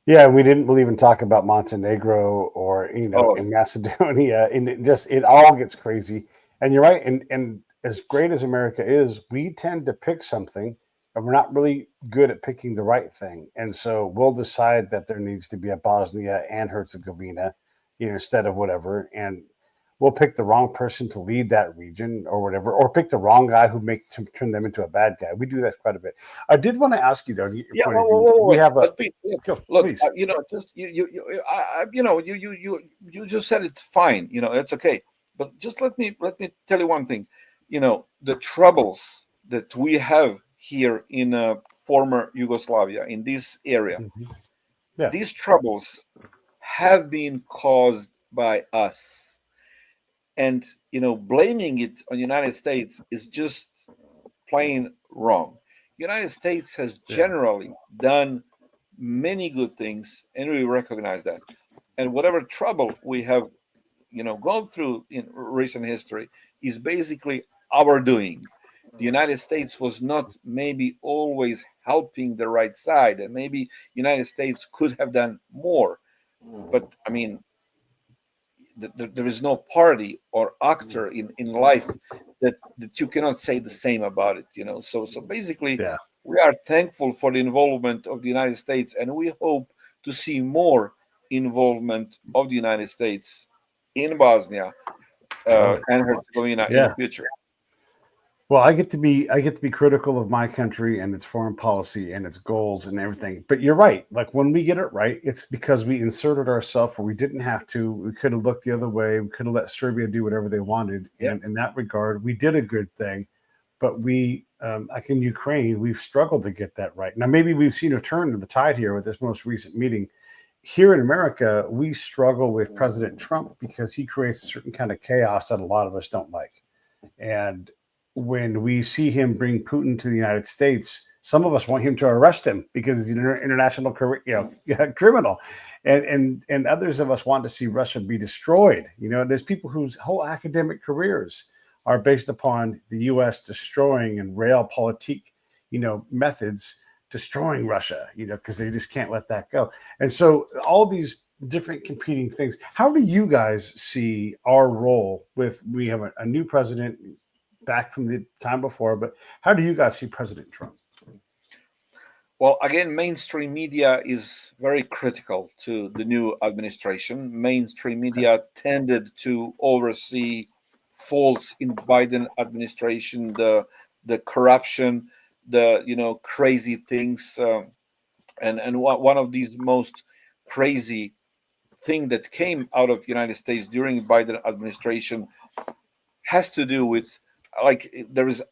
Speaker 2: Yeah, we didn't believe in talk about Montenegro or
Speaker 1: Oh,
Speaker 2: in Macedonia, and it all gets crazy. And you're right. And as great as America is, we tend to pick something, and we're not really good at picking the right thing. And so we'll decide that there needs to be a Bosnia and Herzegovina, instead of whatever, and we'll pick the wrong person to lead that region or whatever, or pick the wrong guy who make to turn them into a bad guy. We do that quite a bit. I did want to ask you though, to get your
Speaker 1: yeah.
Speaker 2: point
Speaker 1: Whoa,
Speaker 2: of
Speaker 1: whoa,
Speaker 2: view.
Speaker 1: whoa,
Speaker 2: We
Speaker 1: wait.
Speaker 2: have a
Speaker 1: But Pete, look,
Speaker 2: Go,
Speaker 1: look,
Speaker 2: please.
Speaker 1: just you just said it's fine. It's okay. But just let me tell you one thing. The troubles that we have here in former Yugoslavia, in this area,
Speaker 2: Mhm. Yeah.
Speaker 1: these troubles have been caused by us, and blaming it on United States is just plain wrong. United States has
Speaker 2: Yeah.
Speaker 1: generally done many good things, and we recognize that. And whatever trouble we have, gone through in recent history is basically our doing. the United States was not maybe always helping the right side, and maybe United States could have done more. But I mean, there is no party or actor in life that you cannot say the same about it. So basically,
Speaker 2: Yeah.
Speaker 1: we are thankful for the involvement of the United States, and we hope to see more involvement of the United States in Bosnia
Speaker 2: Oh,
Speaker 1: and Herzegovina in the
Speaker 2: yeah.
Speaker 1: future.
Speaker 2: Well, I get to be critical of my country and its foreign policy and its goals and everything. But you're right. Like when we get it right, it's because we inserted ourselves where we didn't have to. We could have looked the other way. We could have let Serbia do whatever they wanted.
Speaker 1: Yeah.
Speaker 2: And in that regard, we did a good thing. But we, like in Ukraine, we've struggled to get that right. Now, maybe we've seen a turn of the tide here with this most recent meeting. Here in America, we struggle with President Trump because he creates a certain kind of chaos that a lot of us don't like. And when we see him bring Putin to the United States, some of us want him to arrest him because he's an international, criminal, and others of us want to see Russia be destroyed. There's people whose whole academic careers are based upon the U.S. destroying and realpolitik, methods destroying Russia, because they just can't let that go. And so all these different competing things. How do you guys see our role we have a new president back from the time before, but how do you guys see President Trump?
Speaker 1: Well, again, mainstream media is very critical to the new administration. Mainstream media tended to oversee faults in Biden administration, the corruption, the crazy things, and one of these most crazy thing that came out of United States during Biden administration has to do with, like, there is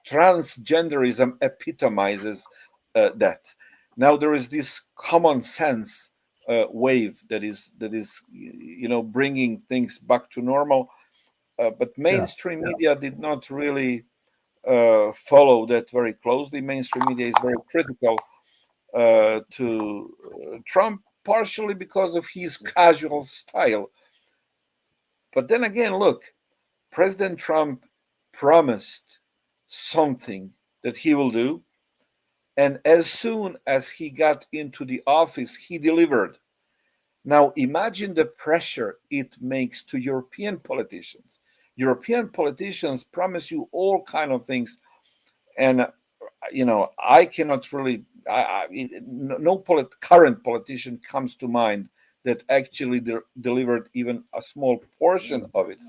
Speaker 1: transgenderism epitomizes that. Now there is this common sense wave that is bringing things back to normal, but
Speaker 2: Yeah.
Speaker 1: mainstream media did not really follow that very closely. Mainstream media is very critical to Trump, partially because of his casual style. But then again, look, President Trump promised something that he will do, and as soon as he got into the office, he delivered. Now imagine the pressure it makes to European politicians. European politicians promise you all kind of things, and I cannot really. No current politician comes to mind that actually delivered even a small portion of it.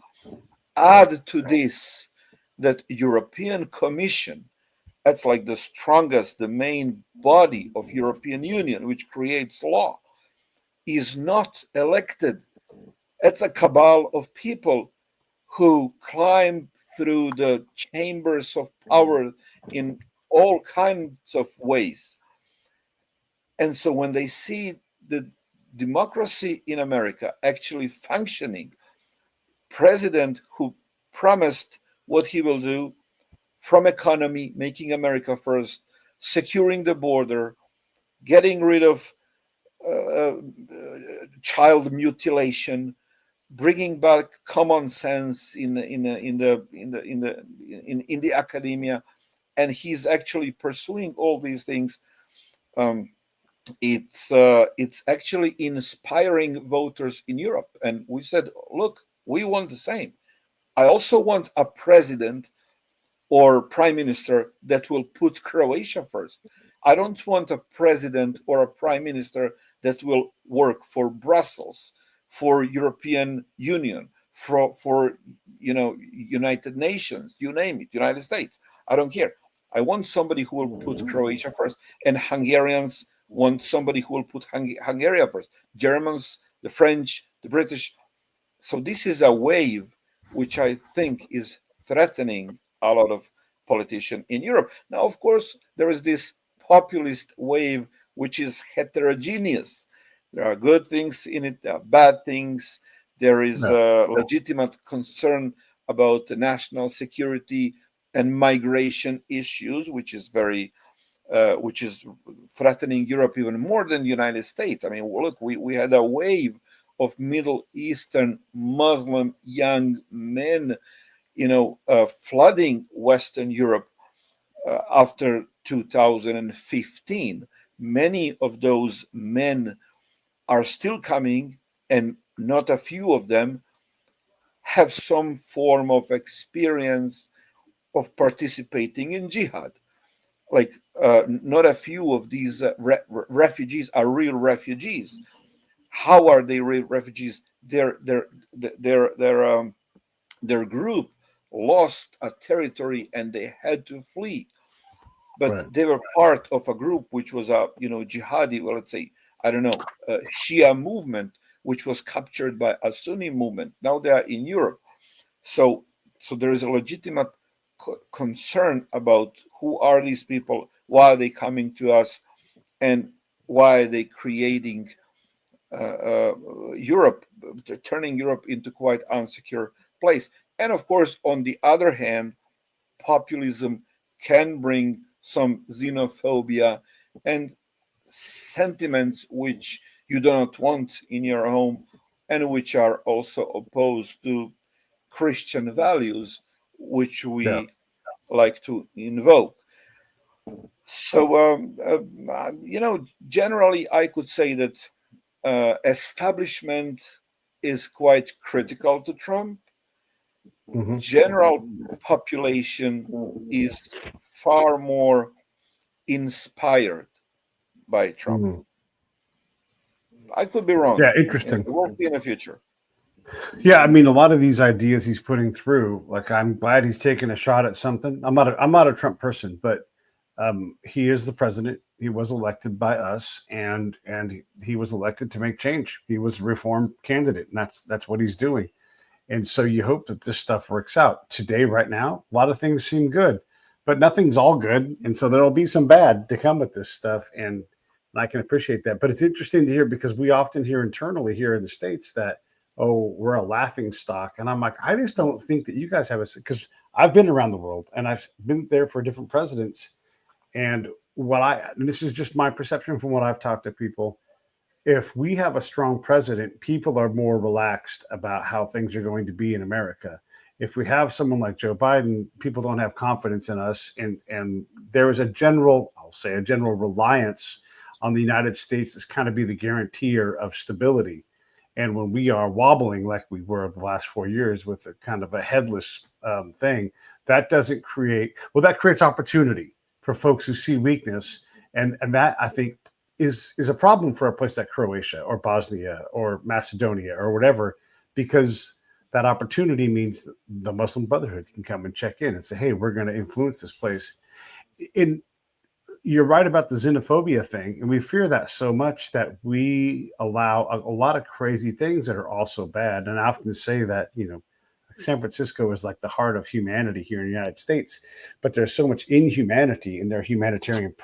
Speaker 1: Add to this that European Commission, that's like the strongest, the main body of European Union, which creates law, is not elected. It's a cabal of people who climb through the chambers of power in all kinds of ways. And so when they see the democracy in America actually functioning, president who promised what he will do from economy, making America first, securing the border, getting rid of uh, child mutilation, bringing back common sense in the academia, and he's actually pursuing all these things. Um, it's actually inspiring voters in Europe, and we said, look, we want the same. I also want a president or prime minister that will put Croatia first. I don't want a president or a prime minister that will work for Brussels, for European Union, for United Nations, you name it, United States. I don't care. I want somebody who will put Croatia first, and Hungarians want somebody who will put Hungary first. Germans, the French, the British. So this is a wave which I think is threatening a lot of politicians in Europe. Now, of course, there is this populist wave which is heterogeneous. There are good things in it, there are bad things. There is
Speaker 2: No.
Speaker 1: a legitimate concern about the national security and migration issues, which is threatening Europe even more than the United States. I mean, look, we had a wave of Middle Eastern Muslim young men flooding Western Europe after 2015. Many of those men are still coming, and not a few of them have some form of experience of participating in jihad. Like not a few of these refugees are real refugees. How are they real refugees? Their group lost a territory and they had to flee, but
Speaker 2: Right.
Speaker 1: they were part of a group which was a jihadi, well, let's say, I don't know, Shia movement, which was captured by a Sunni movement. Now they are in Europe. So there is a legitimate concern about who are these people, why are they coming to us, and why are they creating Europe, turning Europe into quite unsecure place. And of course, on the other hand, populism can bring some xenophobia and sentiments which you do not want in your home, and which are also opposed to Christian values, which
Speaker 2: Yeah.
Speaker 1: we like to invoke. So, generally, I could say that establishment is quite critical to Trump.
Speaker 2: Hmm.
Speaker 1: General population is far more inspired by Trump.
Speaker 2: Hmm.
Speaker 1: I could be wrong,
Speaker 2: Yeah,
Speaker 1: and
Speaker 2: interesting.
Speaker 1: we'll see in the future.
Speaker 2: Yeah, I mean, a lot of these ideas he's putting through, like I'm glad he's taking a shot at something. I'm not a Trump person, but he is the president. He was elected by us, and he was elected to make change. He was a reform candidate, and that's what he's doing. And so you hope that this stuff works out. Today, right now, a lot of things seem good, but nothing's all good, and so there'll be some bad to come with this stuff. And I can appreciate that. But it's interesting to hear because we often hear internally here in the States that, oh, we're a laughing stock. And I'm like, I just don't think that you guys have a, because I've been around the world and I've been there for different presidents. And and this is just my perception from what I've talked to people. If we have a strong president, people are more relaxed about how things are going to be in America. If we have someone like Joe Biden, people don't have confidence in us. And there is a general, I'll say, a general reliance on the United States as kind of be the guarantor of stability. And when we are wobbling like we were the last 4 years with a kind of a headless thing, that doesn't create, well, that creates opportunity for folks who see weakness. And that, I think, is a problem for a place like Croatia or Bosnia or Macedonia or whatever, because that opportunity means that the Muslim Brotherhood can come and check in and say, hey, we're going to influence this place. In You're right about the xenophobia thing, and we fear that so much that we allow a lot of crazy things that are also bad. And I often say that, San Francisco is like the heart of humanity here in the United States, but there's so much inhumanity in their humanitarian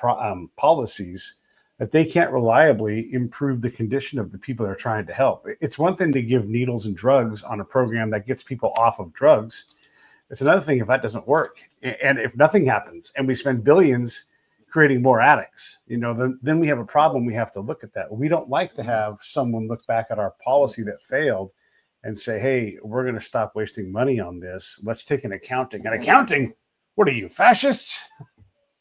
Speaker 2: policies that they can't reliably improve the condition of the people they're trying to help. It's one thing to give needles and drugs on a program that gets people off of drugs. It's another thing if that doesn't work, and if nothing happens, and we spend billions creating more addicts, then we have a problem. We have to look at that. We don't like to have someone look back at our policy that failed and say, hey, we're going to stop wasting money on this. Let's take an accounting. And accounting, what are you, fascists?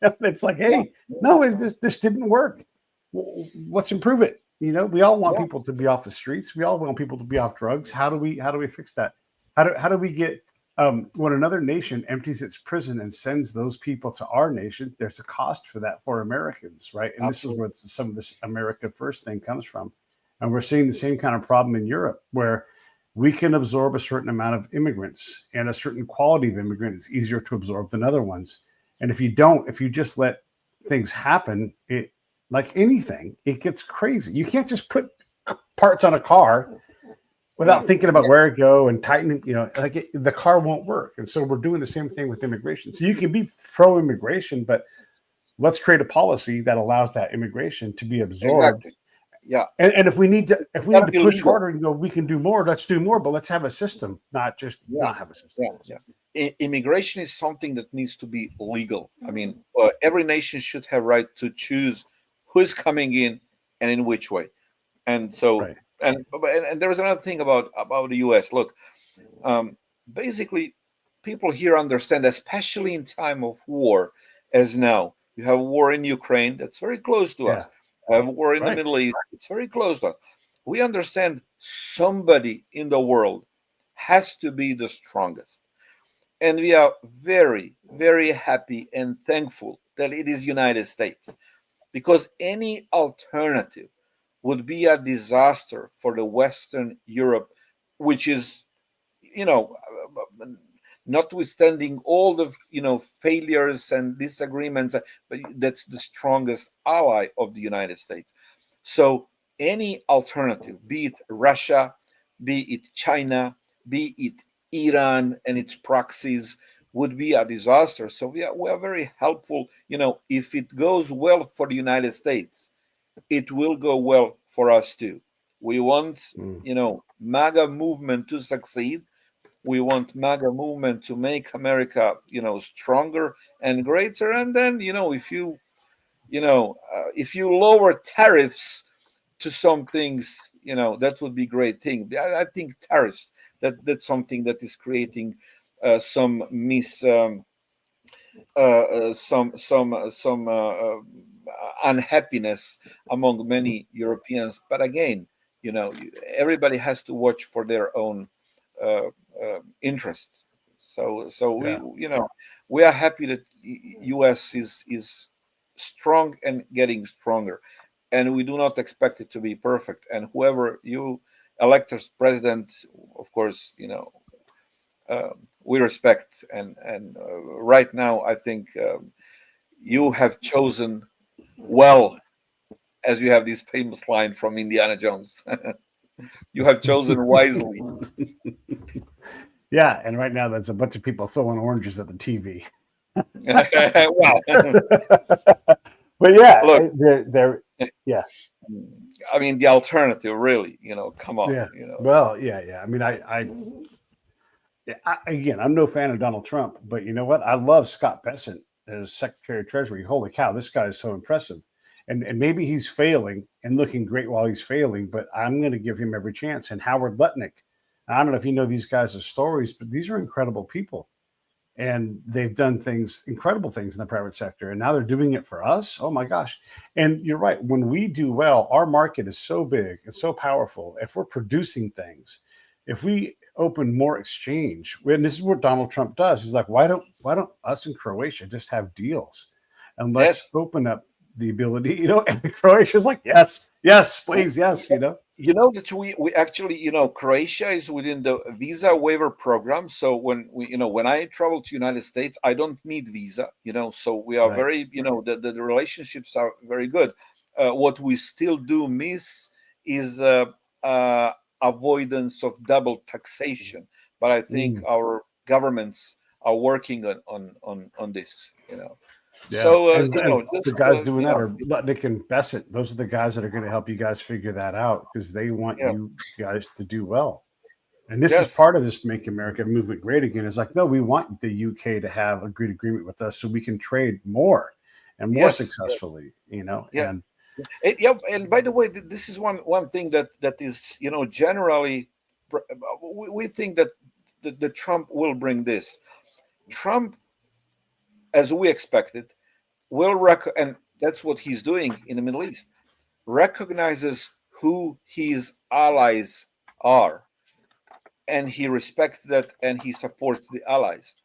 Speaker 2: It's like, hey, no, this didn't work. Let's improve it. We all want people to be off the streets. We all want people to be off drugs. How do we fix that? How do we get when another nation empties its prison and sends those people to our nation? There's a cost for that for Americans, right? And
Speaker 1: Absolutely.
Speaker 2: this is where some of this America First thing comes from. And we're seeing the same kind of problem in Europe, where we can absorb a certain amount of immigrants, and a certain quality of immigrant is easier to absorb than other ones. And if you just let things happen, it, like anything, it gets crazy. You can't just put parts on a car without thinking about where to go and tightening, the car won't work. And so we're doing the same thing with immigration. So you can be pro-immigration, but let's create a policy that allows that immigration to be absorbed.
Speaker 1: Exactly. Yeah.
Speaker 2: And if we need to
Speaker 1: Gotta be
Speaker 2: push
Speaker 1: legal.
Speaker 2: harder and go, we can do more, let's do more, but let's have a system, not just not have a system.
Speaker 1: Immigration is something that needs to be legal. I mean, every nation should have right to choose who is coming in and in which way. And so,
Speaker 2: Right.
Speaker 1: and there is another thing about the U.S. Look, basically, people here understand, especially in time of war, as now. You have war in Ukraine, that's very close to
Speaker 2: Yeah.
Speaker 1: us. You have war in the
Speaker 2: Right.
Speaker 1: Middle East, it's very close to us. We understand somebody in the world has to be the strongest. And we are very, very happy and thankful that it is United States, because any alternative would be a disaster for the Western Europe, which is, you know, notwithstanding all the failures and disagreements, but that's the strongest ally of the United States. So any alternative, be it Russia, be it China, be it Iran and its proxies, would be a disaster. So we are very helpful. If it goes well for the United States, it will go well for us too. We want,
Speaker 2: Mm.
Speaker 1: MAGA movement to succeed. We want MAGA movement to make America, stronger and greater. And then, if you lower tariffs to some things, that would be great thing. I think tariffs, that's something that is creating some unhappiness among many Europeans. But again, everybody has to watch for their own uh, interest. So we
Speaker 2: Yeah.
Speaker 1: we are happy that U.S. is strong and getting stronger, and we do not expect it to be perfect. And whoever you elect as president, of course, we respect. And right now, I think you have chosen well, as you have this famous line from Indiana Jones. You have chosen wisely.
Speaker 2: Yeah. And right now, there's a bunch of people throwing oranges at the TV.
Speaker 1: Wow.
Speaker 2: But yeah,
Speaker 1: Look,
Speaker 2: they're yeah.
Speaker 1: I mean, the alternative, really, come on,
Speaker 2: Yeah. Well, yeah, yeah. I mean, yeah, again, I'm no fan of Donald Trump, but you know what? I love Scott Bessent as Secretary of Treasury. Holy cow, this guy is so impressive. And maybe he's failing and looking great while he's failing, but I'm going to give him every chance. And Howard Lutnick, I don't know if you know these guys' stories, but these are incredible people. And they've done things, incredible things in the private sector. And now they're doing it for us. Oh my gosh. And you're right. When we do well, our market is so big and so powerful. If we're producing things, if we open more exchange, and this is what Donald Trump does, he's like, why don't us in Croatia just have deals? And let's
Speaker 1: Yes.
Speaker 2: open up the ability, and Croatia's like, yes, yes, please, yes,
Speaker 1: That we actually, Croatia is within the visa waiver program. So when I travel to United States, I don't need visa. So we are
Speaker 2: Right.
Speaker 1: very, the relationships are very good. What we still do miss is avoidance of double taxation. But I think
Speaker 2: Mm,
Speaker 1: our governments are working on this.
Speaker 2: yeah.
Speaker 1: So
Speaker 2: And the
Speaker 1: just
Speaker 2: guys doing that are Lutnick and Bessent. Those are the guys that are going to help you guys figure that out because they want
Speaker 1: yeah,
Speaker 2: you guys to do well. And this is
Speaker 1: yes,
Speaker 2: part of this Make America movement great again. It's like, no, we want the UK to have a great agreement with us so we can trade more and more
Speaker 1: yes,
Speaker 2: successfully,
Speaker 1: yeah.
Speaker 2: and
Speaker 1: Yeah, and by the way, this is one thing that is, generally, we think that the Trump will bring this. Trump, as we expected, and that's what he's doing in the Middle East, recognizes who his allies are, and he respects that, and he supports the allies.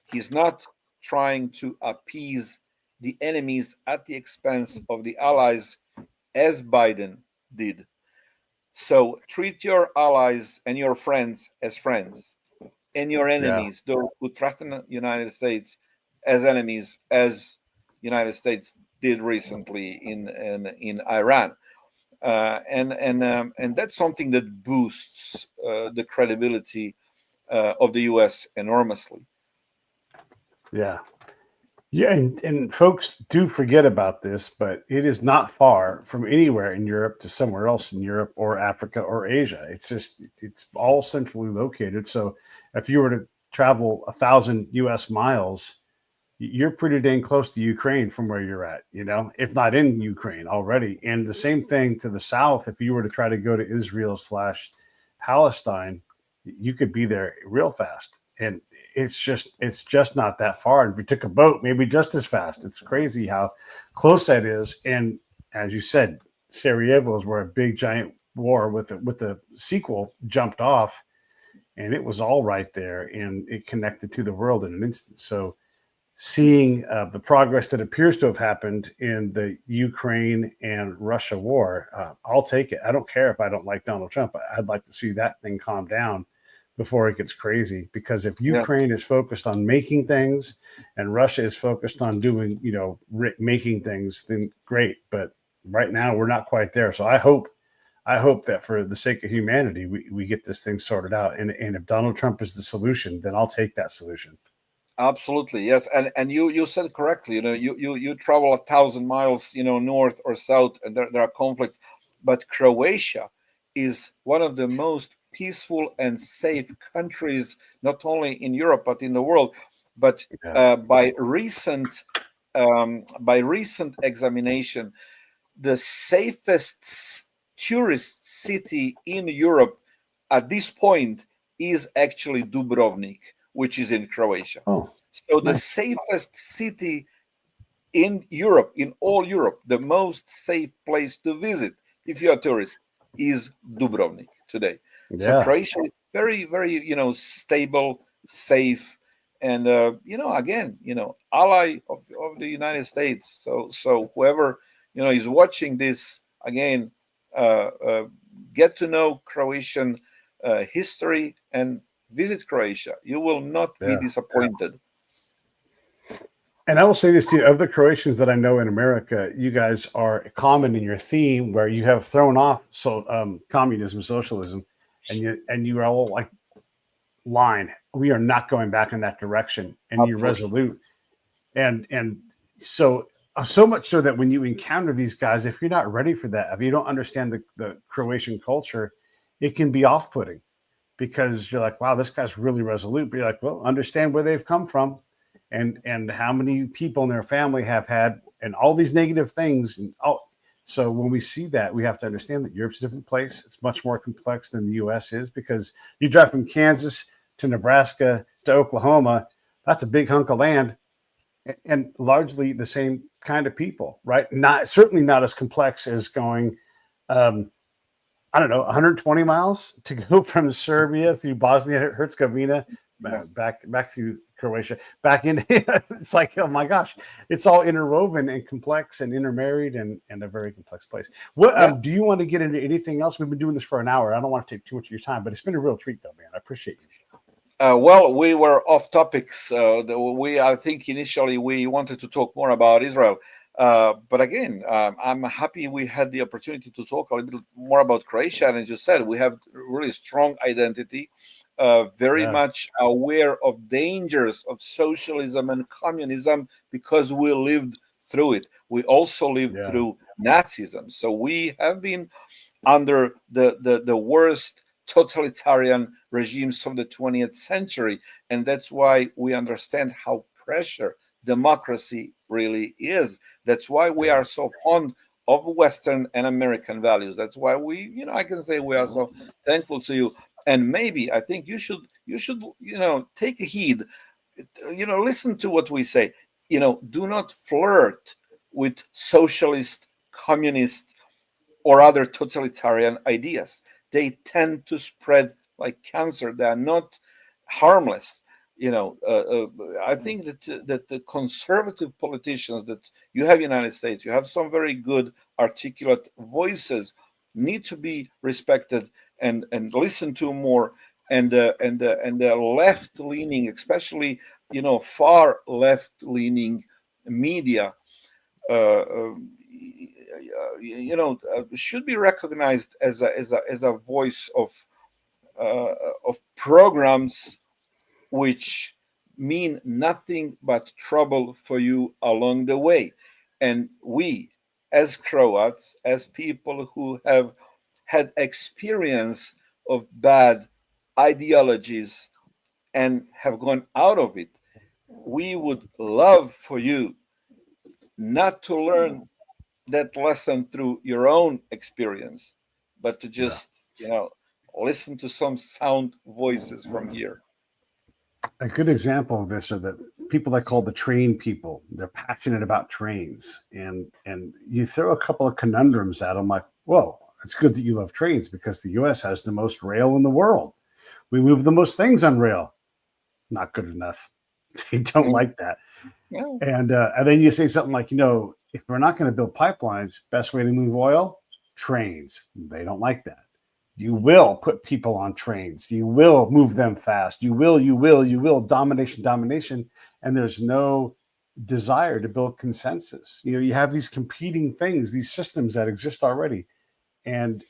Speaker 1: He's not trying to appease the enemies at the expense of the allies, as Biden did. So treat your allies and your friends as friends, and your
Speaker 2: yeah,
Speaker 1: enemies, those who threaten the United States, as enemies, as United States did recently in Iran. And that's something that boosts the credibility of the U.S. enormously.
Speaker 2: yeah. Yeah, and folks do forget about this, but it is not far from anywhere in Europe to somewhere else in Europe or Africa or Asia. It's all centrally located. So if you were to travel 1,000 U.S. miles, you're pretty dang close to Ukraine from where you're at, if not in Ukraine already. And the same thing to the south. If you were to try to go to Israel/Palestine, you could be there real fast. and it's just not that far. If we took a boat, maybe just as fast. It's crazy how close that is. And as you said, Sarajevo is where a big giant war with the sequel jumped off, and it was all right there, and it connected to the world in an instant. So seeing the progress that appears to have happened in the Ukraine and Russia war, I'll take it. I don't care if I don't like Donald Trump. I'd like to see that thing calm down before it gets crazy. Because if
Speaker 1: Yeah,
Speaker 2: Ukraine is focused on making things and Russia is focused on doing, making things, then great. But right now we're not quite there. So I hope that for the sake of humanity, we get this thing sorted out. And if Donald Trump is the solution, then I'll take that solution.
Speaker 1: absolutely. Yes, and you said correctly. You travel 1,000 miles, north or south, and there are conflicts. But Croatia is one of the most peaceful and safe countries, not only in Europe but in the world. But
Speaker 2: Yeah.
Speaker 1: by recent examination, the safest tourist city in Europe at this point is actually Dubrovnik, which is in Croatia.
Speaker 2: Oh,
Speaker 1: So the
Speaker 2: nice.
Speaker 1: safest city in Europe, in all Europe, the most safe place to visit if you're a tourist is Dubrovnik today. So
Speaker 2: Yeah.
Speaker 1: Croatia is very, very, stable, safe, and again, ally of the United States. So whoever is watching this again, uh, get to know Croatian history and visit Croatia. You will not be
Speaker 2: Yeah.
Speaker 1: disappointed.
Speaker 2: And I will say this to you: of the Croatians that I know in America, you guys are common in your theme, where you have thrown off communism, socialism, and you are all like, line. We are not going back in that direction, and you're
Speaker 1: Absolutely.
Speaker 2: resolute. And so much so that when you encounter these guys, if you're not ready for that, if you don't understand the Croatian culture, it can be off-putting, because you're like, wow, this guy's really resolute. But you're like, well, understand where they've come from, and how many people in their family have had, and all these negative things. And all, so when we see that, we have to understand that Europe's a different place. It's much more complex than the U.S. is, because you drive from Kansas to Nebraska to Oklahoma. That's a big hunk of land, and largely the same kind of people, right? Not certainly not as complex as going, um, I don't know, 120 miles to go from Serbia through Bosnia Herzegovina,
Speaker 1: Yeah.
Speaker 2: back through Croatia, back in. It's like, oh my gosh, it's all interwoven and complex and intermarried, and a very complex place. What
Speaker 1: Yeah.
Speaker 2: do you want to get into anything else? We've been doing this for an hour. I don't want to take too much of your time, but it's been a real treat, though, man. I appreciate you.
Speaker 1: Well, we were off topics. I think initially we wanted to talk more about Israel, but again, I'm happy we had the opportunity to talk a little more about Croatia. And as you said, we have really strong identity, very
Speaker 2: Yeah,
Speaker 1: much aware of dangers of socialism and communism because we lived through it. We also lived
Speaker 2: yeah,
Speaker 1: through Nazism, so we have been under the worst totalitarian regimes of the 20th century. And that's why we understand how precious democracy really is. That's why we
Speaker 2: yeah.
Speaker 1: are so fond of Western and American values. That's why I can say we are so thankful to you. And maybe I think you should take a heed, listen to what we say. Do not flirt with socialist, communist, or other totalitarian ideas. They tend to spread like cancer. They are not harmless. I think that the conservative politicians that you have in the United States, you have some very good, articulate voices, need to be respected and listened to more. And the left leaning, especially far left leaning media, should be recognized as a voice of programs which mean nothing but trouble for you along the way. And we, as Croats, as people who have had experience of bad ideologies and have gone out of it, we would love for you not to learn that lesson through your own experience, but to
Speaker 2: Yeah.
Speaker 1: just, listen to some sound voices from here.
Speaker 2: A good example of this are the people I call the train people. They're passionate about trains, and you throw a couple of conundrums at them, like, "Whoa, it's good that you love trains because the U.S. has the most rail in the world. We move the most things on rail." Not good enough. They don't like that.
Speaker 1: Yeah.
Speaker 2: And then you say something like, if we're not going to build pipelines, best way to move oil, trains. They don't like that. You will put people on trains. You will move them fast. You will. Domination, domination. And there's no desire to build consensus. You have these competing things, these systems that exist already. And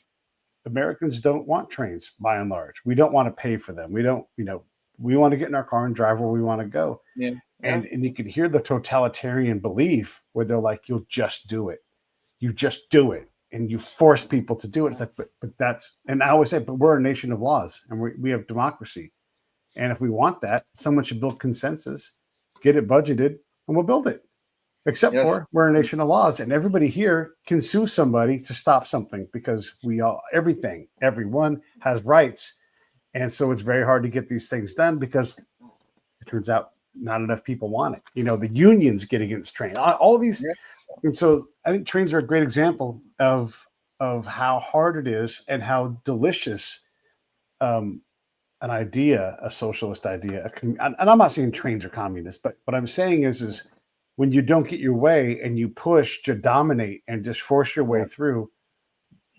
Speaker 2: Americans don't want trains by and large. We don't want to pay for them. We don't, we want to get in our car and drive where we want to go.
Speaker 1: Yeah.
Speaker 2: And you can hear the totalitarian belief where they're like, you'll just do it. You just do it. And you force people to do it. It's like, but that's, and I always say, but we're a nation of laws and we have democracy. And if we want that, someone should build consensus, get it budgeted, and we'll build it. Except for we're a nation of laws, and everybody here can sue somebody to stop something because everyone has rights. And so it's very hard to get these things done because it turns out not enough people want it. The unions get against train, all these. Yeah. And so I think trains are a great example of how hard it is and how delicious an idea, a socialist idea. And I'm not saying trains are communist, but what I'm saying is when you don't get your way and you push to dominate and just force your way through,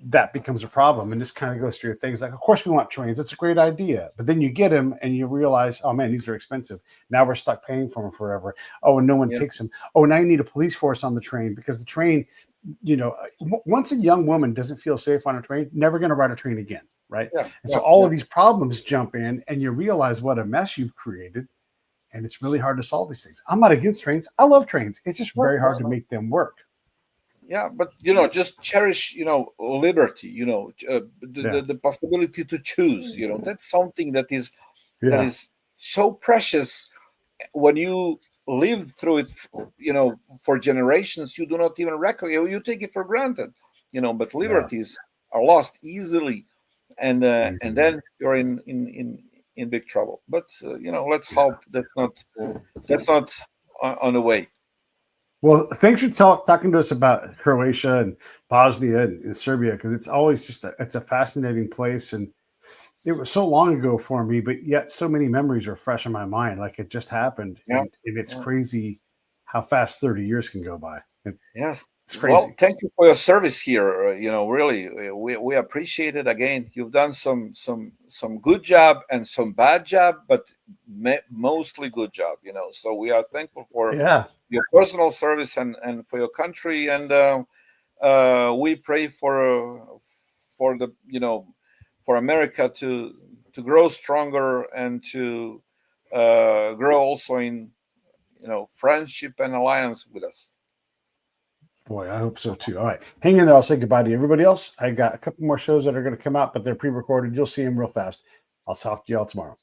Speaker 2: that becomes a problem. And this kind of goes through things like, of course we want trains. It's a great idea. But then you get them and you realize, oh man, these are expensive. Now we're stuck paying for them forever. Oh, and no one takes them. Oh, now you need a police force on the train because the train, once a young woman doesn't feel safe on a train, never going to ride a train again. Right. Yeah. And so all of these problems jump in and you realize what a mess you've created. And it's really hard to solve these things. I'm not against trains. I love trains. It's just very hard to make them work.
Speaker 1: Yeah, but just cherish liberty. The possibility to choose. That's something that is so precious. When you live through it, for generations, you do not even recognize. You take it for granted. But liberties are lost easily, and then you're in big trouble. But let's hope that's not on the way.
Speaker 2: Well, thanks for talking to us about Croatia and Bosnia and Serbia, because it's always it's a fascinating place, and it was so long ago for me, but yet so many memories are fresh in my mind, like it just happened. And it's crazy how fast 30 years can go by.
Speaker 1: Yes.
Speaker 2: It's crazy.
Speaker 1: Well, thank you for your service here. Really, we appreciate it. Again, you've done some good job and some bad job, but mostly good job. So we are thankful for your personal service and for your country, and we pray for the for America to grow stronger and to grow also in friendship and alliance with us.
Speaker 2: Boy, I hope so too. All right. Hang in there. I'll say goodbye to everybody else. I got a couple more shows that are going to come out, but they're pre-recorded. You'll see them real fast. I'll talk to you all tomorrow.